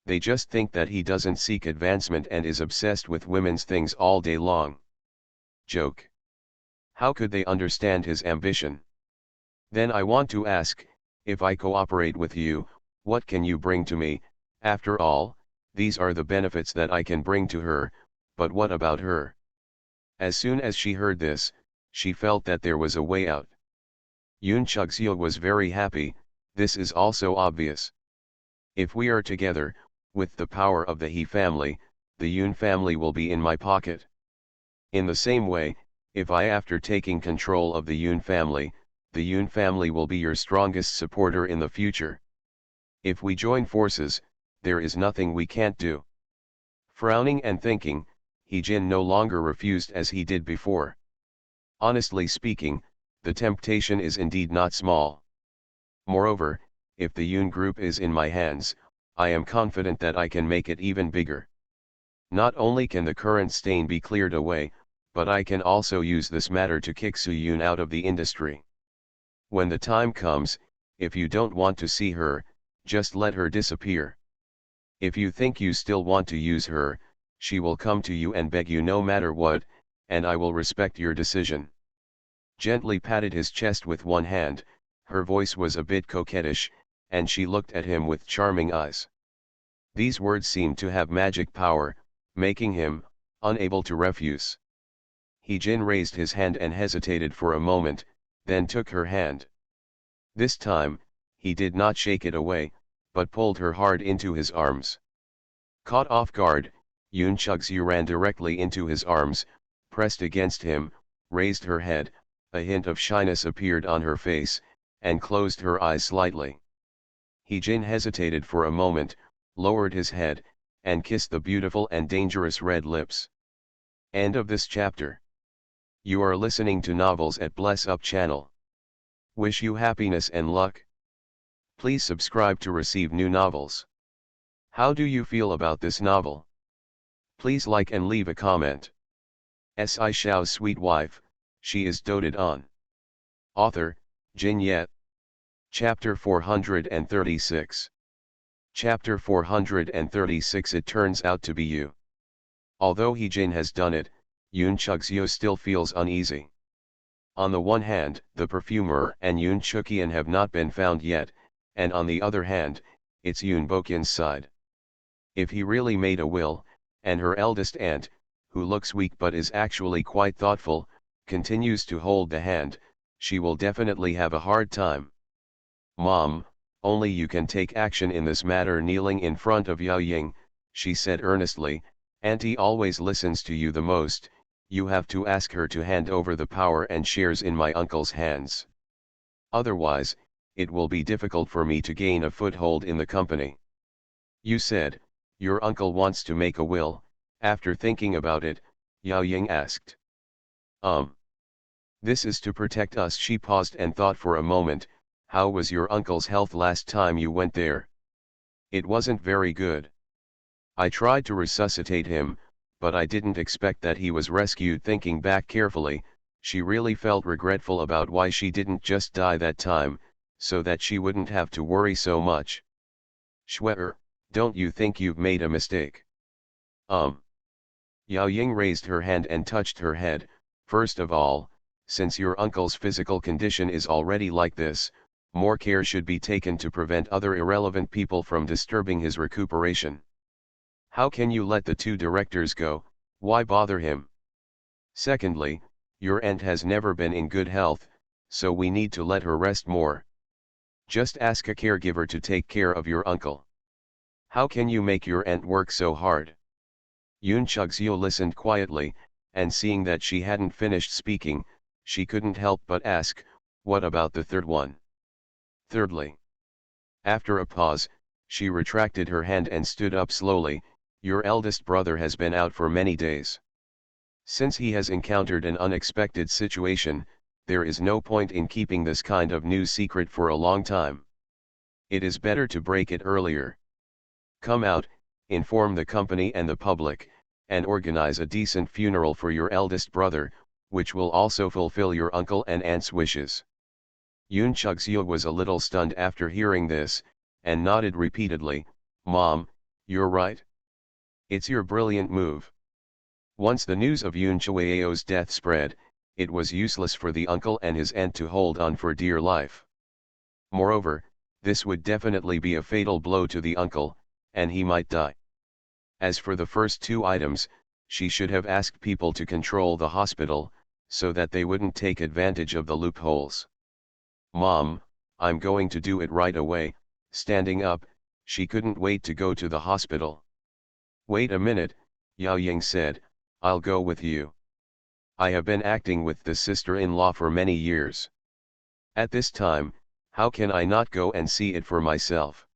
They just think that he doesn't seek advancement and is obsessed with women's things all day long. Joke. How could they understand his ambition? Then I want to ask, if I cooperate with you, what can you bring to me? After all, these are the benefits that I can bring to her, but what about her? As soon as she heard this, she felt that there was a way out. Yoon Chug-seo was very happy. This is also obvious. If we are together, with the power of the He family, the Yoon family will be in my pocket. In the same way, if I after taking control of the Yoon family will be your strongest supporter in the future. If we join forces, there is nothing we can't do. Frowning and thinking, Jin no longer refused as he did before. Honestly speaking, the temptation is indeed not small. Moreover, if the Yoon group is in my hands, I am confident that I can make it even bigger. Not only can the current stain be cleared away, but I can also use this matter to kick Soo Yoon out of the industry. When the time comes, if you don't want to see her, just let her disappear. If you think you still want to use her, she will come to you and beg you no matter what, and I will respect your decision. Gently patted his chest with one hand, her voice was a bit coquettish, and she looked at him with charming eyes. These words seemed to have magic power, making him unable to refuse. Jin raised his hand and hesitated for a moment, then took her hand. This time, he did not shake it away, but pulled her hard into his arms. Caught off guard, Yoon Chug-seo ran directly into his arms, pressed against him, raised her head, a hint of shyness appeared on her face, and closed her eyes slightly. Jin hesitated for a moment, lowered his head, and kissed the beautiful and dangerous red lips. End of this chapter. You are listening to Novels at Bless Up channel. Wish you happiness and luck. Please subscribe to receive new novels. How do you feel about this novel? Please like and leave a comment. Shao's sweet wife, she is doted on. Author, Jin Yet. Chapter 436. Chapter 436. It turns out to be you. Although Jin has done it, Yoon Chug-seo still feels uneasy. On the one hand, the perfumer and Yoon Chuk-yeon have not been found yet, and on the other hand, it's Yoon Bok-yeon's side. If he really made a will, and her eldest aunt, who looks weak but is actually quite thoughtful, continues to hold the hand, she will definitely have a hard time. Mom, only you can take action in this matter. Kneeling in front of Yao Ying, she said earnestly, Auntie always listens to you the most, you have to ask her to hand over the power and shares in my uncle's hands. Otherwise, it will be difficult for me to gain a foothold in the company. You said, your uncle wants to make a will. After thinking about it, Yao Ying asked. This is to protect us. She paused and thought for a moment. How was your uncle's health last time you went there? It wasn't very good. I tried to resuscitate him, but I didn't expect that he was rescued. Thinking back carefully, she really felt regretful about why she didn't just die that time. so that she wouldn't have to worry so much. Shwe'er, don't you think you've made a mistake? Yao Ying raised her hand and touched her head. First of all, since your uncle's physical condition is already like this, more care should be taken to prevent other irrelevant people from disturbing his recuperation. How can you let the two directors go? Why bother him? Secondly, your aunt has never been in good health, so we need to let her rest more. Just ask a caregiver to take care of your uncle. How can you make your aunt work so hard? Yoon Chugseol listened quietly, and seeing that she hadn't finished speaking, she couldn't help but ask, what about the third one? Thirdly. After a pause, she retracted her hand and stood up slowly. Your eldest brother has been out for many days. Since he has encountered an unexpected situation, there is no point in keeping this kind of news secret for a long time. It is better to break it earlier. Come out, inform the company and the public, and organize a decent funeral for your eldest brother, which will also fulfill your uncle and aunt's wishes. Yoon Chugseol was a little stunned after hearing this, and nodded repeatedly. Mom, you're right. It's your brilliant move. Once the news of Yoon Chweo's death spread, it was useless for the uncle and his aunt to hold on for dear life. Moreover, this would definitely be a fatal blow to the uncle, and he might die. As for the first two items, she should have asked people to control the hospital, so that they wouldn't take advantage of the loopholes. Mom, I'm going to do it right away. Standing up, she couldn't wait to go to the hospital. Wait a minute, Yao Ying said, I'll go with you. I have been acting with the sister-in-law for many years. At this time, how can I not go and see it for myself?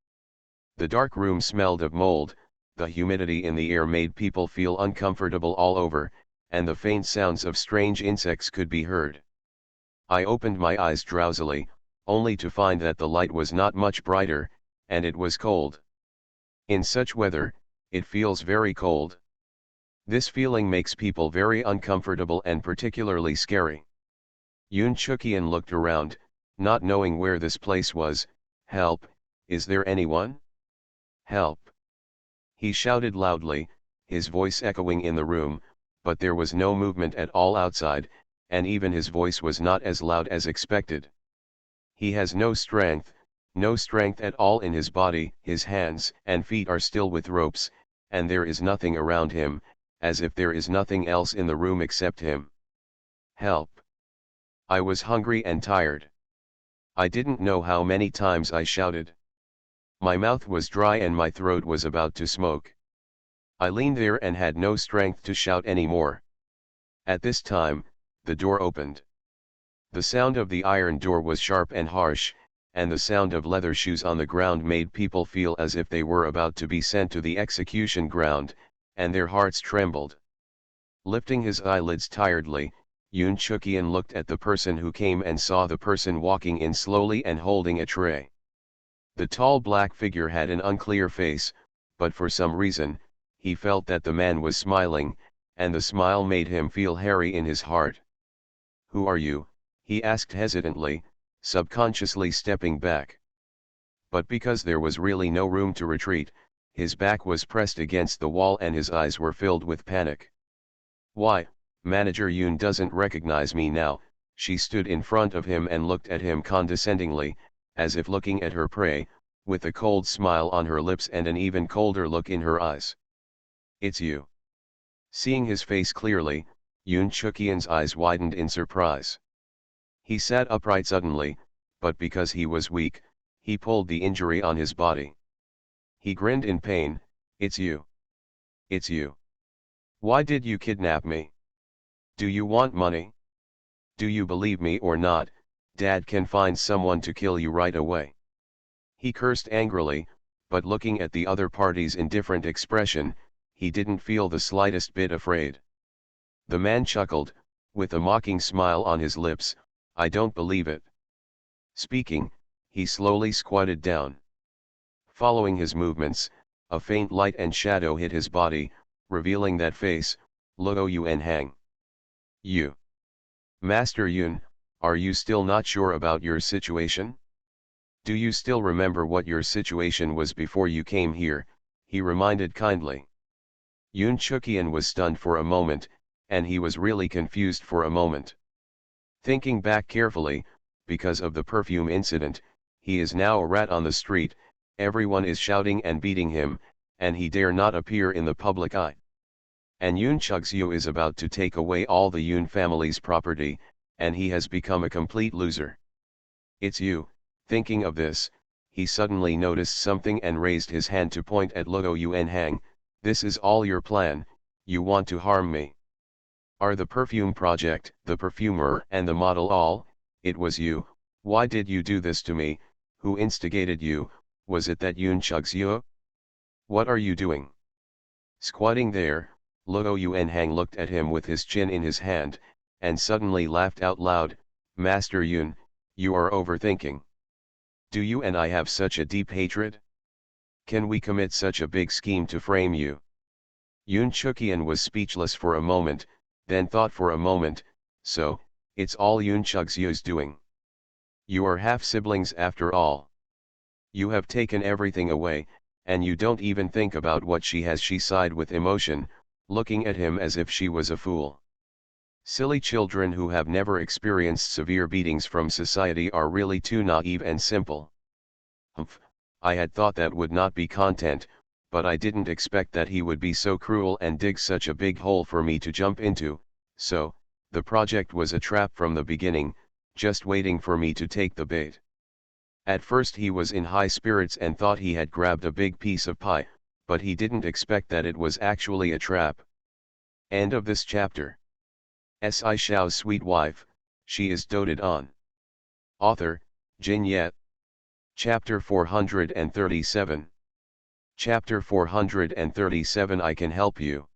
The dark room smelled of mold, the humidity in the air made people feel uncomfortable all over, and the faint sounds of strange insects could be heard. I opened my eyes drowsily, only to find that the light was not much brighter, and it was cold. In such weather, it feels very cold. This feeling makes people very uncomfortable and particularly scary. Yoon Chukyeon looked around, not knowing where this place was. Help, is there anyone? Help! He shouted loudly, his voice echoing in the room, but there was no movement at all outside, and even his voice was not as loud as expected. He has no strength at all in his body. His hands and feet are still with ropes, and there is nothing around him, as if there is nothing else in the room except him. Help! I was hungry and tired. I didn't know how many times I shouted. My mouth was dry and my throat was about to smoke. I leaned there and had no strength to shout anymore. At this time, the door opened. The sound of the iron door was sharp and harsh, and the sound of leather shoes on the ground made people feel as if they were about to be sent to the execution ground, and their hearts trembled. Lifting his eyelids tiredly, Yoon Chukyeon looked at the person who came and saw the person walking in slowly and holding a tray. The tall black figure had an unclear face, but for some reason, he felt that the man was smiling, and the smile made him feel hairy in his heart. Who are you? He asked hesitantly, subconsciously stepping back. But because there was really no room to retreat, his back was pressed against the wall and his eyes were filled with panic. Why, Manager Yoon doesn't recognize me now. She stood in front of him and looked at him condescendingly, as if looking at her prey, with a cold smile on her lips and an even colder look in her eyes. It's you. Seeing his face clearly, Yoon Chukyeon's eyes widened in surprise. He sat upright suddenly, but because he was weak, he pulled the injury on his body. He grinned in pain. It's you. It's you. Why did you kidnap me? Do you want money? Do you believe me or not? Dad can find someone to kill you right away. He cursed angrily, but looking at the other party's indifferent expression, he didn't feel the slightest bit afraid. The man chuckled, with a mocking smile on his lips. I don't believe it. Speaking, he slowly squatted down. Following his movements, a faint light and shadow hit his body, revealing that face, Luo Yuan Hang. You. Master Yun, are you still not sure about your situation? Do you still remember what your situation was before you came here? He reminded kindly. Yoon Chukian was stunned for a moment, and he was really confused for a moment. Thinking back carefully, because of the perfume incident, he is now a rat on the street, everyone is shouting and beating him, and he dare not appear in the public eye. And Yoon Chugseok is about to take away all the Yoon family's property, and he has become a complete loser. It's you. Thinking of this, he suddenly noticed something and raised his hand to point at Luo Yuanhang. This is all your plan, you want to harm me. Are the perfume project, the perfumer and the model all? It was you. Why did you do this to me? Who instigated you? Was it that Yoon Chugseok? What are you doing? Squatting there, Luo Yuanhang looked at him with his chin in his hand, and suddenly laughed out loud. Master Yoon, you are overthinking. Do you and I have such a deep hatred? Can we commit such a big scheme to frame you? Yoon Chukian was speechless for a moment, then thought for a moment, so, it's all Yoon Chugseok's doing. You are half-siblings after all. You have taken everything away, and you don't even think about what she has. She sighed with emotion, looking at him as if she was a fool. Silly children who have never experienced severe beatings from society are really too naive and simple. Humph, I had thought that would not be content, but I didn't expect that he would be so cruel and dig such a big hole for me to jump into, so, the project was a trap from the beginning, just waiting for me to take the bait. At first he was in high spirits and thought he had grabbed a big piece of pie, but he didn't expect that it was actually a trap. End of this chapter. Shao's sweet wife, she is doted on. Author, Jin Yet. Chapter 437. Chapter 437 I can help you.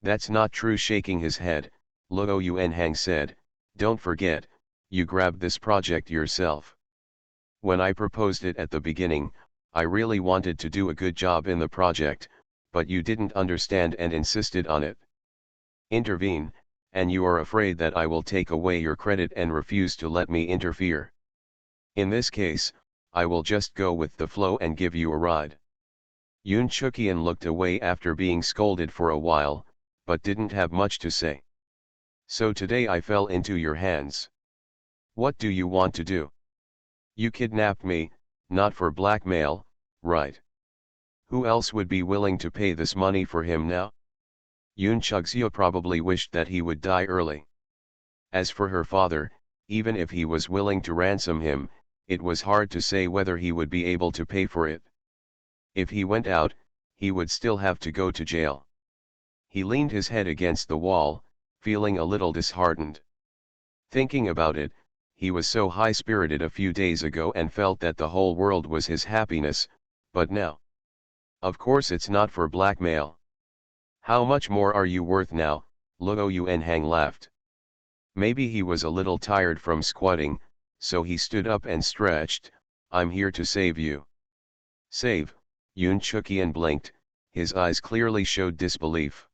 That's not true. Shaking his head, Luo Yuanhang said, don't forget, you grabbed this project yourself. When I proposed it at the beginning, I really wanted to do a good job in the project, but you didn't understand and insisted on it. Intervene, and you are afraid that I will take away your credit and refuse to let me interfere. In this case, I will just go with the flow and give you a ride. Yoon Chukian looked away after being scolded for a while, but didn't have much to say. So today I fell into your hands. What do you want to do? You kidnapped me, not for blackmail, right? Who else would be willing to pay this money for him now? Yoon Chugseok probably wished that he would die early. As for her father, even if he was willing to ransom him, it was hard to say whether he would be able to pay for it. If he went out, he would still have to go to jail. He leaned his head against the wall, feeling a little disheartened. Thinking about it, he was so high-spirited a few days ago and felt that the whole world was his happiness, but now? Of course it's not for blackmail. How much more are you worth now? Luo Yuanhang laughed. Maybe he was a little tired from squatting, so he stood up and stretched. I'm here to save you. Save? Yoon Chukian blinked, his eyes clearly showed disbelief.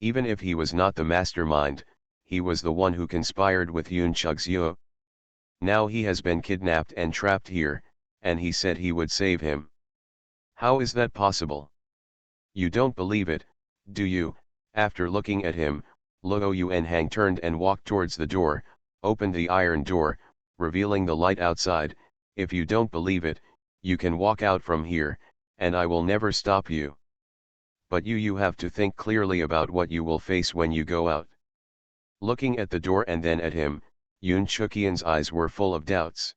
Even if he was not the mastermind, he was the one who conspired with Yoon Chugseok. Now he has been kidnapped and trapped here, and he said he would save him. How is that possible? You don't believe it, do you? After looking at him, Luo Yuanhang turned and walked towards the door, opened the iron door, revealing the light outside. If you don't believe it, you can walk out from here, and I will never stop you. But you have to think clearly about what you will face when you go out. Looking at the door and then at him, Yoon Chukian's eyes were full of doubts.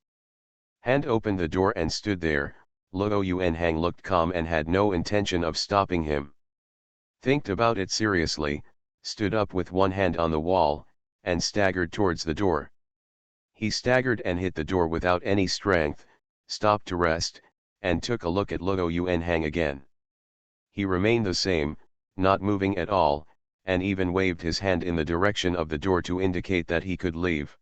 Hand opened the door and stood there. Luo Yuanhang looked calm and had no intention of stopping him. Thinked about it seriously, stood up with one hand on the wall, and staggered towards the door. He staggered and hit the door without any strength, stopped to rest, and took a look at Luo Yuanhang again. He remained the same, not moving at all, and even waved his hand in the direction of the door to indicate that he could leave.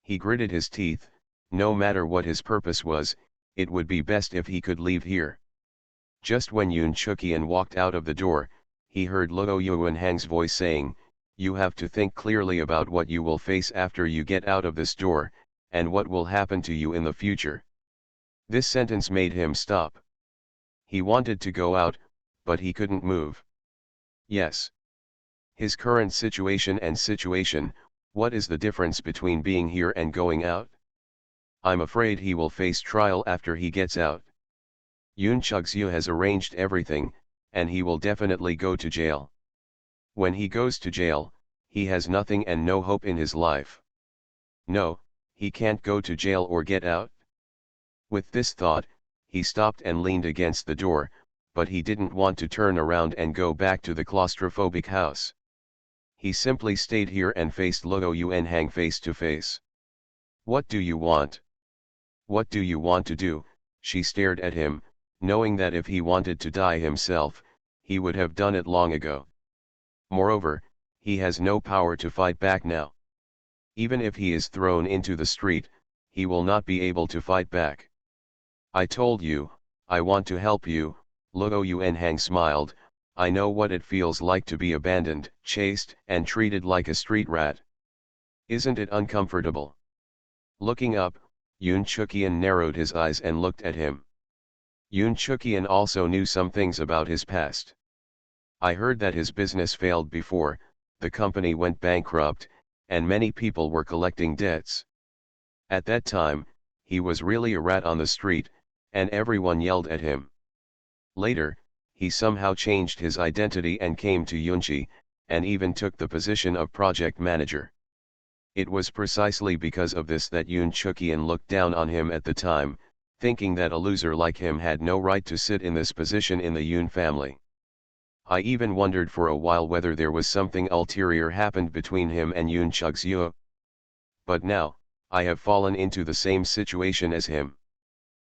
He gritted his teeth. No matter what his purpose was, it would be best if he could leave here. Just when Yoon Chukian walked out of the door, he heard Luo Yuanhang's voice saying, "You have to think clearly about what you will face after you get out of this door, and what will happen to you in the future. This sentence made him stop. He wanted to go out, but he couldn't move. Yes. His current situation and situation, what is the difference between being here and going out? I'm afraid he will face trial after he gets out. Yoon Chug-seo has arranged everything, and he will definitely go to jail. When he goes to jail, he has nothing and no hope in his life. No, he can't go to jail or get out. With this thought, he stopped and leaned against the door, but he didn't want to turn around and go back to the claustrophobic house. He simply stayed here and faced Lo Yun Hang face to face. What do you want? What do you want to do? She stared at him, knowing that if he wanted to die himself, he would have done it long ago. Moreover, he has no power to fight back now. Even if he is thrown into the street, he will not be able to fight back. I told you, I want to help you, Lo Yun Hang smiled. I know what it feels like to be abandoned, chased, and treated like a street rat. Isn't it uncomfortable? Looking up, Yoon Chuk-yeon narrowed his eyes and looked at him. Yoon Chuk-yeon also knew some things about his past. I heard that his business failed before, the company went bankrupt, and many people were collecting debts. At that time, he was really a rat on the street, and everyone yelled at him. Later, he somehow changed his identity and came to Yunchi, and even took the position of project manager. It was precisely because of this that Yoon Chuk-yeon looked down on him at the time, thinking that a loser like him had no right to sit in this position in the Yoon family. I even wondered for a while whether there was something ulterior happened between him and Yoon Chug-seo. But now, I have fallen into the same situation as him.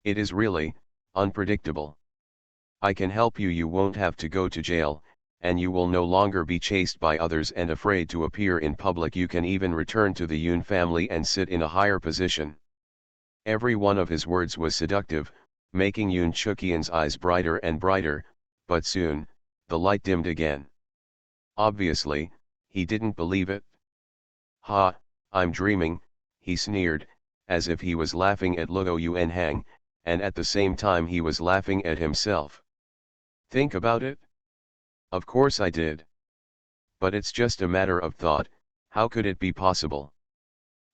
It is really unpredictable. I can help you. You won't have to go to jail, and you will no longer be chased by others and afraid to appear in public. You can even return to the Yoon family and sit in a higher position. Every one of his words was seductive, making Yoon Chuk-yeon's eyes brighter and brighter, but soon, the light dimmed again. Obviously, he didn't believe it. Ha, I'm dreaming, he sneered, as if he was laughing at Lo Yun Hang, and at the same time he was laughing at himself. Think about it? Of course I did. But it's just a matter of thought. How could it be possible?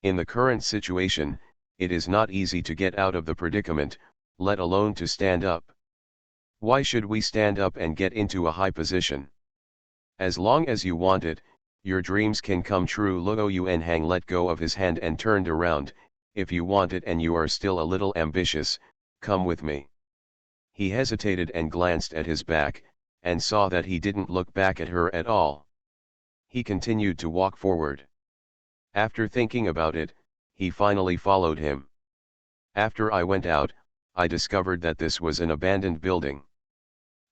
In the current situation, it is not easy to get out of the predicament, let alone to stand up. Why should we stand up and get into a high position? As long as you want it, your dreams can come true. Lo Yun Hang let go of his hand and turned around. If you want it and you are still a little ambitious, come with me. He hesitated and glanced at his back, and saw that he didn't look back at her at all. He continued to walk forward. After thinking about it, he finally followed him. After I went out, I discovered that this was an abandoned building.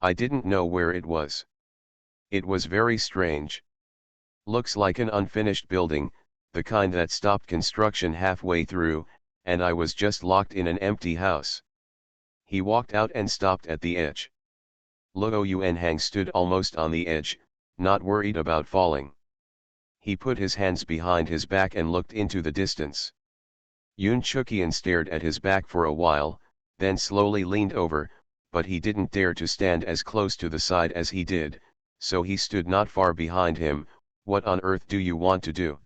I didn't know where it was. It was very strange. Looks like an unfinished building, the kind that stopped construction halfway through, and I was just locked in an empty house. He walked out and stopped at the edge. Lo Yun Hang stood almost on the edge, not worried about falling. He put his hands behind his back and looked into the distance. Yoon Chuk-yeon stared at his back for a while, then slowly leaned over, but he didn't dare to stand as close to the side as he did, so he stood not far behind him. What on earth do you want to do?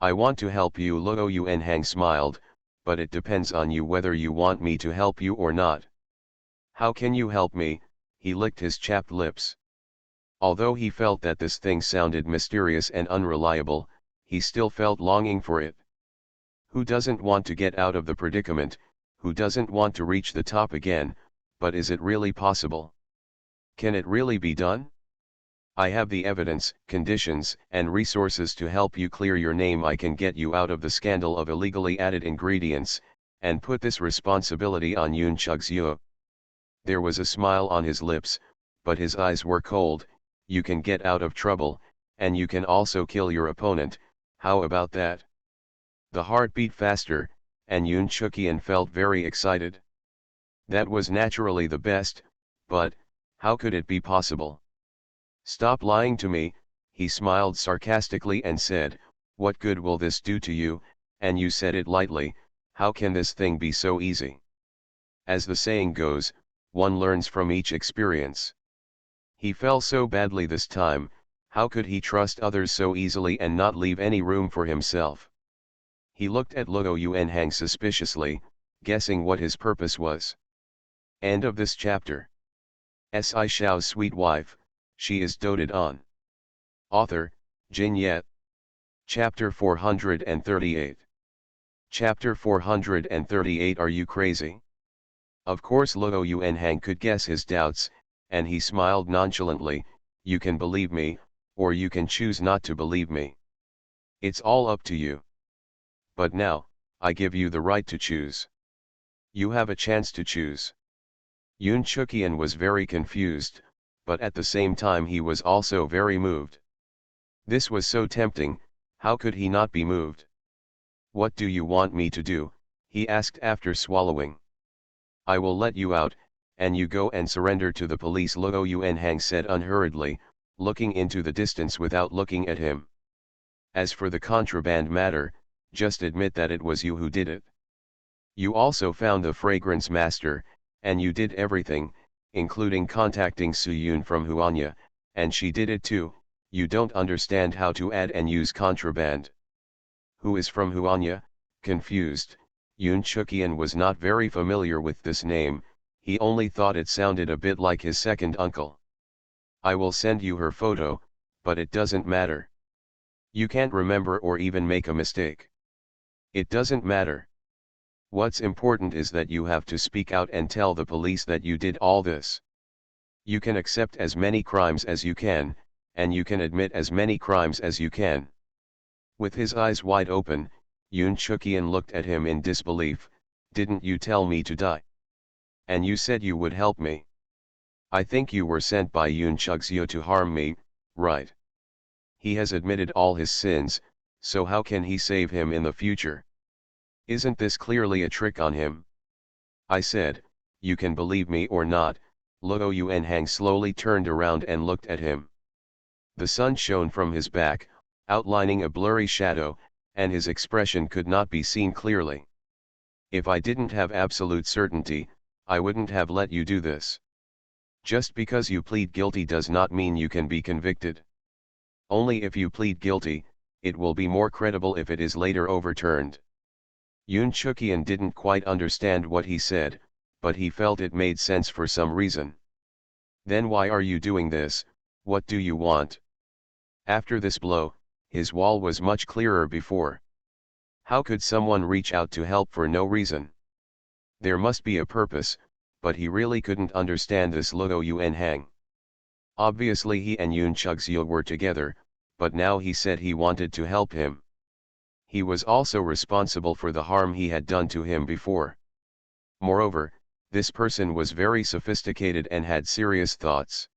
I want to help you. Lo Yun Hang smiled, but it depends on you whether you want me to help you or not. How can you help me? He licked his chapped lips. Although he felt that this thing sounded mysterious and unreliable, he still felt longing for it. Who doesn't want to get out of the predicament? Who doesn't want to reach the top again? But is it really possible? Can it really be done? I have the evidence, conditions, and resources to help you clear your name. I can get you out of the scandal of illegally added ingredients, and put this responsibility on Yoon Chug-seo. There was a smile on his lips, but his eyes were cold. You can get out of trouble, and you can also kill your opponent. How about that? The heart beat faster, and Yoon Chuk-yeon felt very excited. That was naturally the best, but how could it be possible? Stop lying to me, he smiled sarcastically and said, what good will this do to you? And you said it lightly, how can this thing be so easy? As the saying goes, one learns from each experience. He fell so badly this time, how could he trust others so easily and not leave any room for himself? He looked at Luo Yuanhang suspiciously, guessing what his purpose was. End of this chapter. Shao's sweet wife, she is doted on. Author, Jin Yet. Chapter 438. Chapter 438. Are you crazy? Of course Luo Yuanhang could guess his doubts, and he smiled nonchalantly. You can believe me, or you can choose not to believe me. It's all up to you. But now, I give you the right to choose. You have a chance to choose. Yun Chuqian was very confused, but at the same time he was also very moved. This was so tempting, how could he not be moved? What do you want me to do? He asked after swallowing. I will let you out, and you go and surrender to the police, Luo Yuanhang said unhurriedly, looking into the distance without looking at him. As for the contraband matter, just admit that it was you who did it. You also found the fragrance master, and you did everything, including contacting Su Yun from Huanya, and she did it too. You don't understand how to add and use contraband. Who is from Huanya? Confused, Yun Chuqian was not very familiar with this name, he only thought it sounded a bit like his second uncle. I will send you her photo, but it doesn't matter. You can't remember or even make a mistake. It doesn't matter. What's important is that you have to speak out and tell the police that you did all this. You can accept as many crimes as you can, and you can admit as many crimes as you can. With his eyes wide open, Yun Chuqian looked at him in disbelief. Didn't you tell me to die? And you said you would help me. I think you were sent by Yun Chuxio to harm me, right? He has admitted all his sins, so how can he save him in the future? Isn't this clearly a trick on him? I said, you can believe me or not. Luo Yuanhang slowly turned around and looked at him. The sun shone from his back, outlining a blurry shadow, and his expression could not be seen clearly. If I didn't have absolute certainty, I wouldn't have let you do this. Just because you plead guilty does not mean you can be convicted. Only if you plead guilty, it will be more credible if it is later overturned. Yun Chuqian didn't quite understand what he said, but he felt it made sense for some reason. Then why are you doing this? What do you want? After this blow, his wall was much clearer before. How could someone reach out to help for no reason? There must be a purpose, but he really couldn't understand this Luo Yuanhang. Obviously he and Yun Chuxio were together, but now he said he wanted to help him. He was also responsible for the harm he had done to him before. Moreover, this person was very sophisticated and had serious thoughts.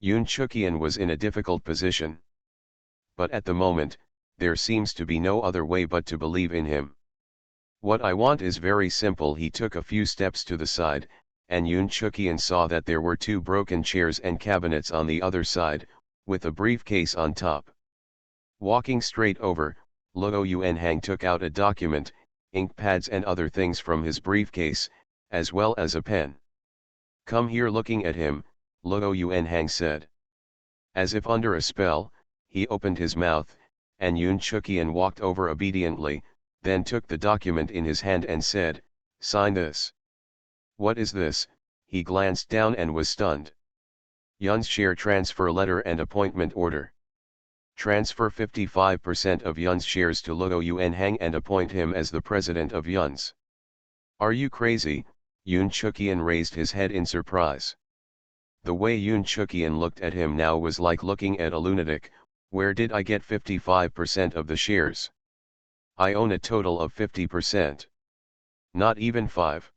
Yun Chuqian was in a difficult position. But at the moment, there seems to be no other way but to believe in him. What I want is very simple. He took a few steps to the side, and Yun Chuqian saw that there were two broken chairs and cabinets on the other side, with a briefcase on top. Walking straight over, Luo Yuanhang took out a document, ink pads and other things from his briefcase, as well as a pen. Come here. Looking at him, Luo Yuanhang said. As if under a spell, he opened his mouth, and Yun Chuqian walked over obediently, then took the document in his hand and said, sign this. What is this? He glanced down and was stunned. Yun's share transfer letter and appointment order. Transfer 55% of Yun's shares to Luo Yuanhang and appoint him as the president of Yun's. Are you crazy? Yun Chuqian raised his head in surprise. The way Yun Chuqian looked at him now was like looking at a lunatic. Where did I get 55% of the shares? I own a total of 50%. Not even 5.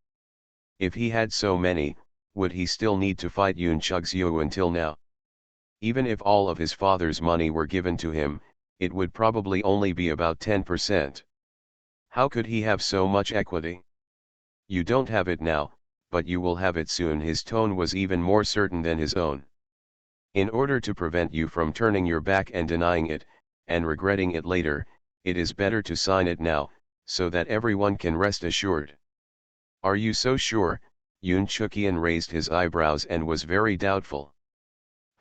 If he had so many, would he still need to fight Yun Chuxio until now? Even if all of his father's money were given to him, it would probably only be about 10%. How could he have so much equity? You don't have it now, but you will have it soon. His tone was even more certain than his own. In order to prevent you from turning your back and denying it, and regretting it later, it is better to sign it now, so that everyone can rest assured. Are you so sure? Yoon Chukian raised his eyebrows and was very doubtful.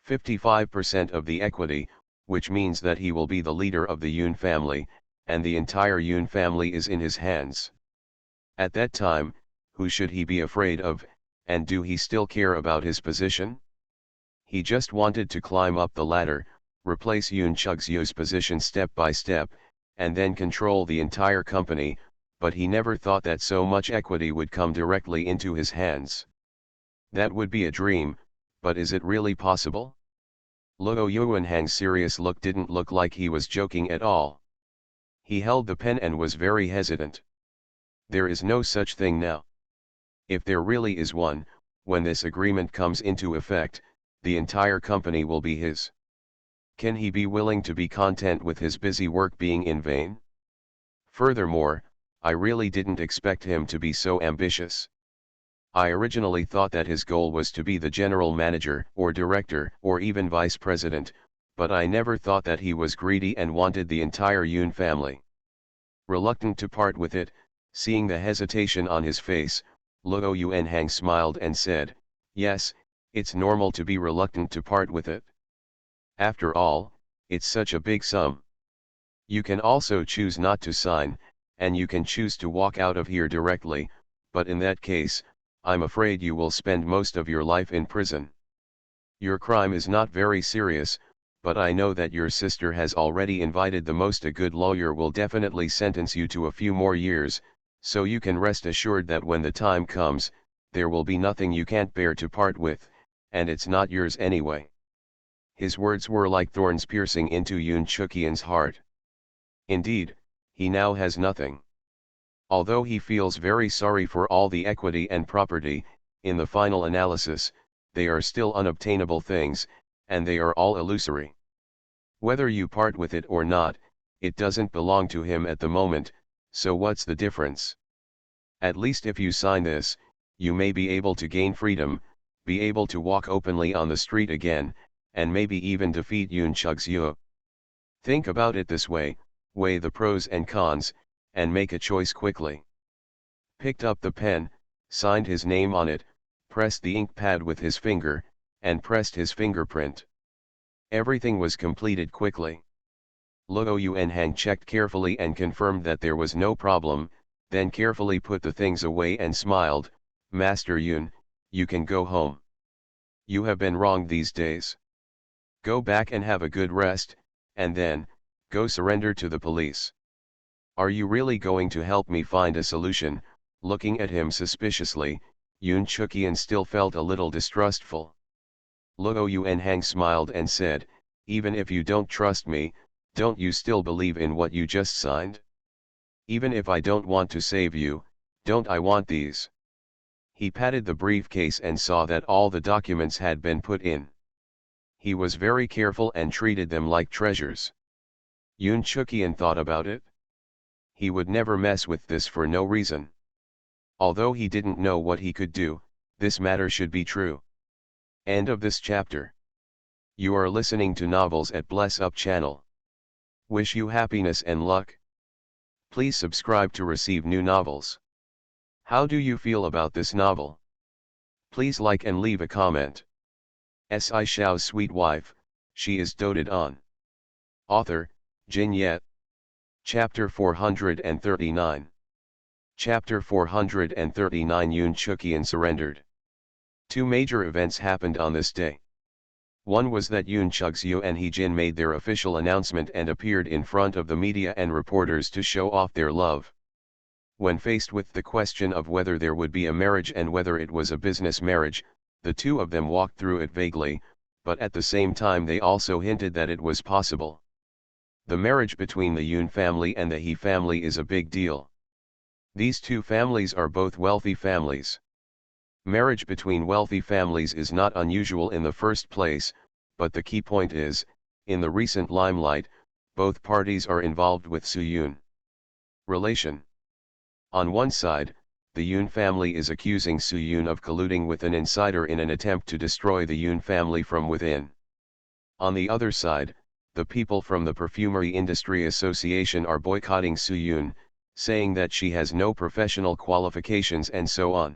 55% of the equity, which means that he will be the leader of the Yoon family, and the entire Yoon family is in his hands. At that time, who should he be afraid of, and do he still care about his position? He just wanted to climb up the ladder, replace Yoon Chug-soo's position step by step, and then control the entire company, but he never thought that so much equity would come directly into his hands. That would be a dream, but is it really possible? Luo Yuanhang's serious look didn't look like he was joking at all. He held the pen and was very hesitant. There is no such thing now. If there really is one, when this agreement comes into effect, the entire company will be his. Can he be willing to be content with his busy work being in vain? Furthermore, I really didn't expect him to be so ambitious. I originally thought that his goal was to be the general manager or director or even vice president, but I never thought that he was greedy and wanted the entire Yoon family. Reluctant to part with it, seeing the hesitation on his face, Luo Yuanhang smiled and said, "Yes, it's normal to be reluctant to part with it. After all, it's such a big sum. You can also choose not to sign, and you can choose to walk out of here directly, but in that case, I'm afraid you will spend most of your life in prison. Your crime is not very serious, but I know that your sister has already invited the most. A good lawyer will definitely sentence you to a few more years, so you can rest assured that when the time comes, there will be nothing you can't bear to part with, and it's not yours anyway." His words were like thorns piercing into Yoon Chukian's heart. Indeed, he now has nothing. Although he feels very sorry for all the equity and property, in the final analysis, they are still unobtainable things, and they are all illusory. Whether you part with it or not, it doesn't belong to him at the moment, so what's the difference? At least if you sign this, you may be able to gain freedom, be able to walk openly on the street again, and maybe even defeat Yoon Chug-soo. Think about it this way, weigh the pros and cons, and make a choice quickly. Picked up the pen, signed his name on it, pressed the ink pad with his finger, and pressed his fingerprint. Everything was completed quickly. Luo Yuanhang checked carefully and confirmed that there was no problem, then carefully put the things away and smiled, "Master Yoon, you can go home. You have been wrong these days. Go back and have a good rest, and then, go surrender to the police." "Are you really going to help me find a solution?" Looking at him suspiciously, Yoon Chukian still felt a little distrustful. Luo Yuanhang smiled and said, "Even if you don't trust me, don't you still believe in what you just signed? Even if I don't want to save you, don't I want these?" He patted the briefcase and saw that all the documents had been put in. He was very careful and treated them like treasures. Yoon Chukian thought about it. He would never mess with this for no reason. Although he didn't know what he could do, this matter should be true. End of this chapter. You are listening to Novels at Bless Up channel. Wish you happiness and luck. Please subscribe to receive new novels. How do you feel about this novel? Please like and leave a comment. Shao's sweet wife, she is doted on. Author, Jin Yet. Chapter 439. Chapter 439. Yoon Chukian surrendered. Two major events happened on this day. One was that Yoon Chug-soo and Hee Jin made their official announcement and appeared in front of the media and reporters to show off their love. When faced with the question of whether there would be a marriage and whether it was a business marriage, the two of them walked through it vaguely, but at the same time they also hinted that it was possible. The marriage between the Yoon family and the Hee family is a big deal. These two families are both wealthy families. Marriage between wealthy families is not unusual in the first place, but the key point is, in the recent limelight, both parties are involved with Soo-yoon relation. On one side, the Yoon family is accusing Soo-yoon of colluding with an insider in an attempt to destroy the Yoon family from within. On the other side, the people from the Perfumery Industry Association are boycotting Soo-yoon, saying that she has no professional qualifications and so on.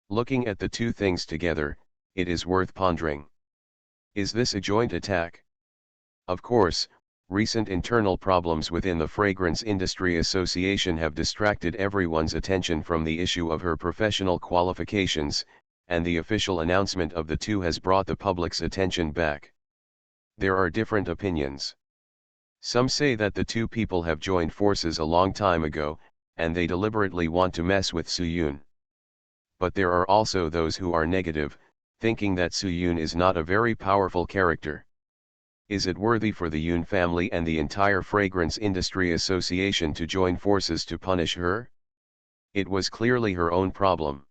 Looking at the two things together, it is worth pondering. Is this a joint attack? Of course, recent internal problems within the Fragrance Industry Association have distracted everyone's attention from the issue of her professional qualifications, and the official announcement of the two has brought the public's attention back. There are different opinions. Some say that the two people have joined forces a long time ago, and they deliberately want to mess with Soo-yoon. But there are also those who are negative, thinking that Soo-yoon is not a very powerful character. Is it worthy for the Yoon family and the entire Fragrance Industry Association to join forces to punish her? It was clearly her own problem.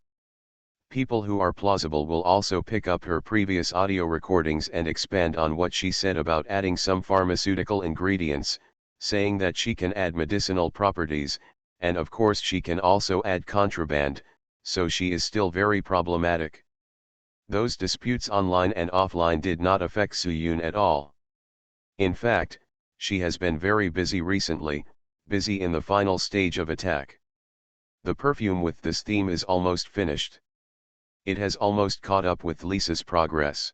People who are plausible will also pick up her previous audio recordings and expand on what she said about adding some pharmaceutical ingredients, saying that she can add medicinal properties, and of course she can also add contraband, so she is still very problematic. Those disputes online and offline did not affect Soo-yoon at all. In fact, she has been very busy recently, busy in the final stage of attack. The perfume with this theme is almost finished. It has almost caught up with Lisa's progress.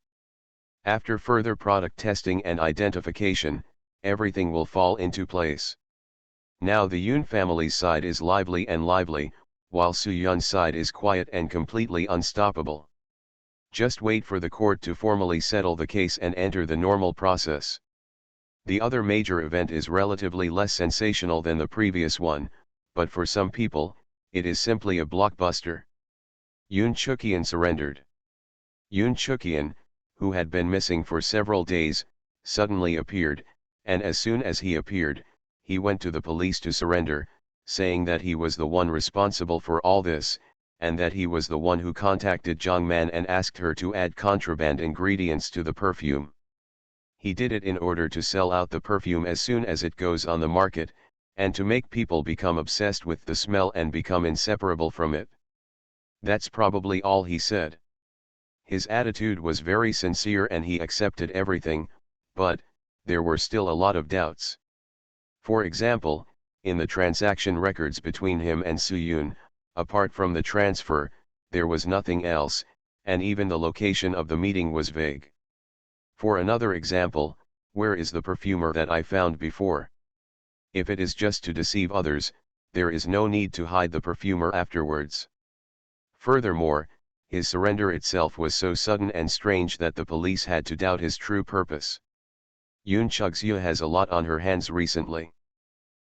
After further product testing and identification, everything will fall into place. Now the Yoon family's side is lively, while Soo-yoon's side is quiet and completely unstoppable. Just wait for the court to formally settle the case and enter the normal process. The other major event is relatively less sensational than the previous one, but for some people, it is simply a blockbuster. Yoon Chuk-yeon surrendered. Yoon Chuk-yeon, who had been missing for several days, suddenly appeared, and as soon as he appeared, he went to the police to surrender, saying that he was the one responsible for all this, and that he was the one who contacted Jongman and asked her to add contraband ingredients to the perfume. He did it in order to sell out the perfume as soon as it goes on the market, and to make people become obsessed with the smell and become inseparable from it. That's probably all he said. His attitude was very sincere and he accepted everything, but there were still a lot of doubts. For example, in the transaction records between him and Soo-yoon, apart from the transfer, there was nothing else, and even the location of the meeting was vague. For another example, where is the perfumer that I found before? If it is just to deceive others, there is no need to hide the perfumer afterwards. Furthermore, his surrender itself was so sudden and strange that the police had to doubt his true purpose. Yoon Chuk-yeon has a lot on her hands recently.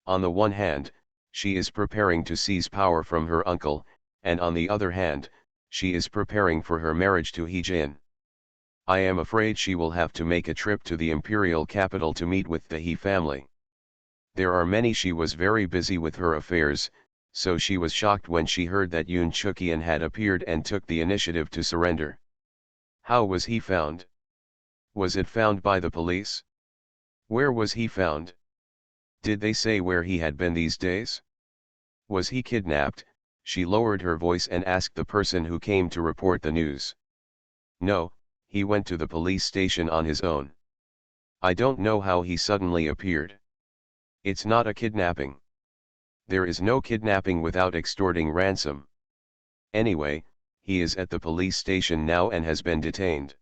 On the one hand, she is preparing to seize power from her uncle, and on the other hand, she is preparing for her marriage to Hee-jin. I am afraid she will have to make a trip to the imperial capital to meet with the Hee family. There are many. She was very busy with her affairs, so she was shocked when she heard that Yoon Chuk-yeon had appeared and took the initiative to surrender. How was he found? Was it found by the police? Where was he found? Did they say where he had been these days? Was he kidnapped? She lowered her voice and asked the person who came to report the news. No, he went to the police station on his own. I don't know how he suddenly appeared. It's not a kidnapping. There is no kidnapping without extorting ransom. Anyway, he is at the police station now and has been detained.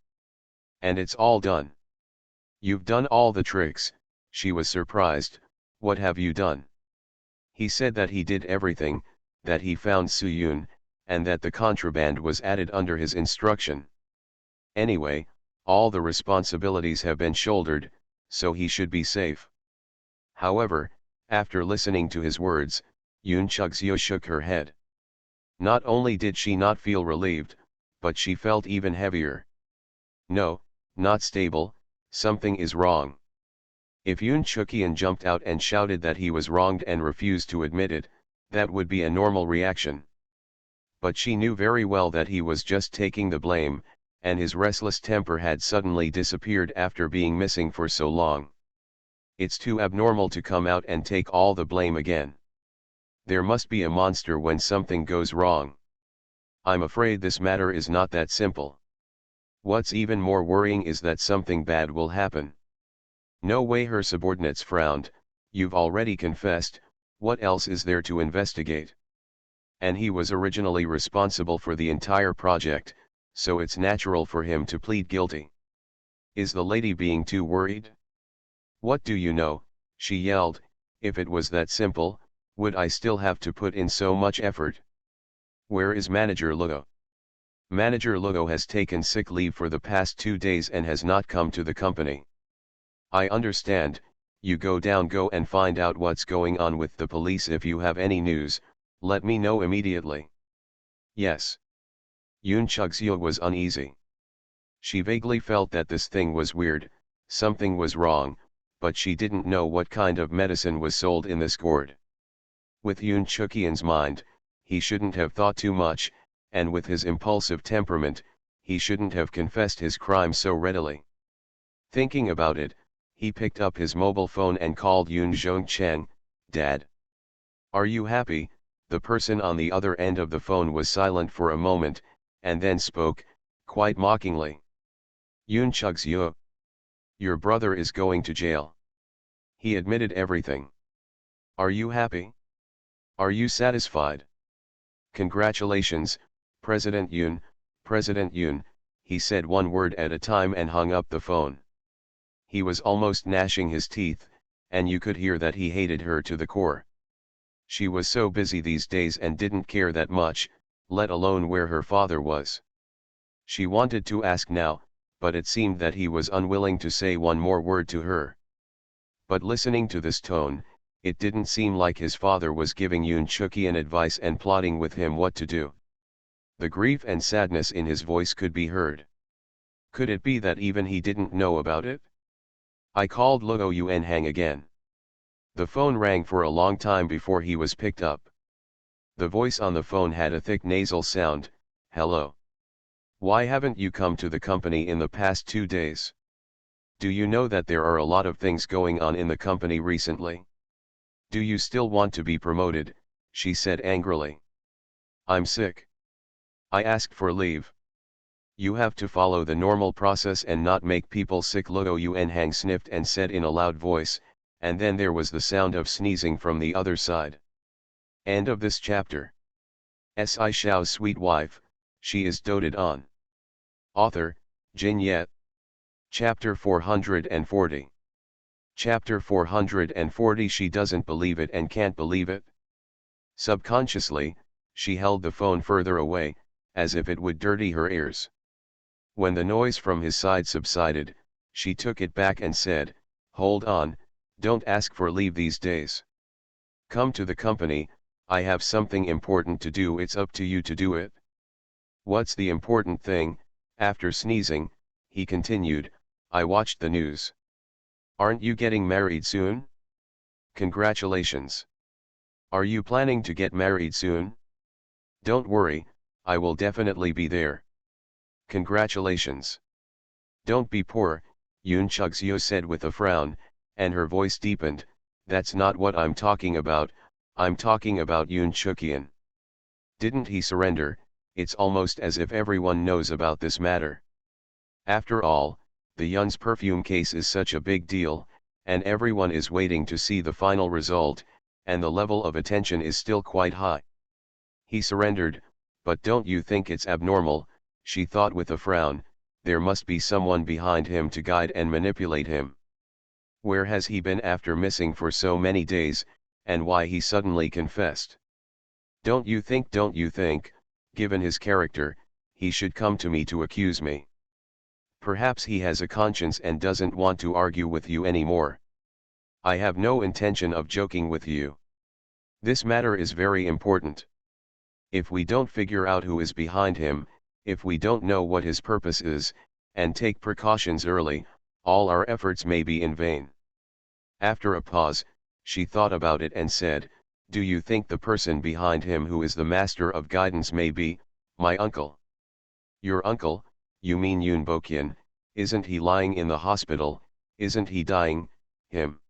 And it's all done. You've done all the tricks. She was surprised. What have you done? He said that he did everything, that he found Soo-yoon, and that the contraband was added under his instruction. Anyway, all the responsibilities have been shouldered, so he should be safe. However, after listening to his words, Yoon Chuk-yeon shook her head. Not only did she not feel relieved, but she felt even heavier. No, not stable, something is wrong. If Yoon Chuk-yeon jumped out and shouted that he was wronged and refused to admit it, that would be a normal reaction. But she knew very well that he was just taking the blame, and his restless temper had suddenly disappeared after being missing for so long. It's too abnormal to come out and take all the blame again. There must be a monster when something goes wrong. I'm afraid this matter is not that simple. What's even more worrying is that something bad will happen. No way. Her subordinates frowned. You've already confessed, What else is there to investigate? And he was originally responsible for the entire project, so it's natural for him to plead guilty. Is the lady being too worried? What do you know, she yelled, if it was that simple, would I still have to put in so much effort? Where is Manager Lugo? Manager Lugo has taken sick leave for the past 2 days and has not come to the company. I understand, you go and find out what's going on with the police. If you have any news, let me know immediately. Yes. Yoon Chug-seo was uneasy. She vaguely felt that this thing was weird, something was wrong, but she didn't know what kind of medicine was sold in this gourd. With Yoon Chuk-yeon's mind, he shouldn't have thought too much, and with his impulsive temperament, he shouldn't have confessed his crime so readily. Thinking about it, he picked up his mobile phone and called Yoon Jong-chang, "Dad. Are you happy?" The person on the other end of the phone was silent for a moment, and then spoke, quite mockingly. "Yoon Chug-seo. Your brother is going to jail. He admitted everything. Are you happy? Are you satisfied?" "Congratulations, President Yoon, President Yoon," he said one word at a time and hung up the phone. He was almost gnashing his teeth, and you could hear that he hated her to the core. She was so busy these days and didn't care that much, let alone where her father was. She wanted to ask now, but it seemed that he was unwilling to say one more word to her. But listening to this tone, it didn't seem like his father was giving Yoon Chuk-yeon advice and plotting with him what to do. The grief and sadness in his voice could be heard. Could it be that even he didn't know about it? "I called Lugo Yuan Hang again." The phone rang for a long time before he was picked up. The voice on the phone had a thick nasal sound. "Hello. Why haven't you come to the company in the past 2 days? Do you know that there are a lot of things going on in the company recently? Do you still want to be promoted?" she said angrily. "I'm sick. I asked for leave." "You have to follow the normal process and not make people sick," Lugo Yuan Hang sniffed and said in a loud voice, and then there was the sound of sneezing from the other side. End of this chapter. Shao's sweet wife, she is doted on. Author, Jin Yet. Chapter 440. Chapter 440. She doesn't believe it and can't believe it. Subconsciously, she held the phone further away, as if it would dirty her ears. When the noise from his side subsided, she took it back and said, "Hold on, don't ask for leave these days. Come to the company, I have something important to do. It's up to you to do it." "What's the important thing?" After sneezing, he continued, "I watched the news. Aren't you getting married soon?" "Congratulations. Are you planning to get married soon?" "Don't worry, I will definitely be there." "Congratulations." "Don't be poor," Yoon Chug-seo said with a frown, and her voice deepened. "That's not what I'm talking about, I'm talking about Yoon Chuk-yeon. Didn't he surrender? It's almost as if everyone knows about this matter. After all, the Yoon's perfume case is such a big deal, and everyone is waiting to see the final result, and the level of attention is still quite high. He surrendered, but don't you think it's abnormal?" she thought with a frown. "There must be someone behind him to guide and manipulate him. Where has he been after missing for so many days, and why he suddenly confessed? Don't you think, given his character, he should come to me to accuse me? Perhaps he has a conscience and doesn't want to argue with you anymore. I have no intention of joking with you. This matter is very important. If we don't figure out who is behind him, if we don't know what his purpose is, and take precautions early, all our efforts may be in vain." After a pause, she thought about it and said, "Do you think the person behind him who is the master of guidance may be my uncle?" "Your uncle? You mean Yoon Bok-yeon? Isn't he lying in the hospital? Isn't he dying, him?"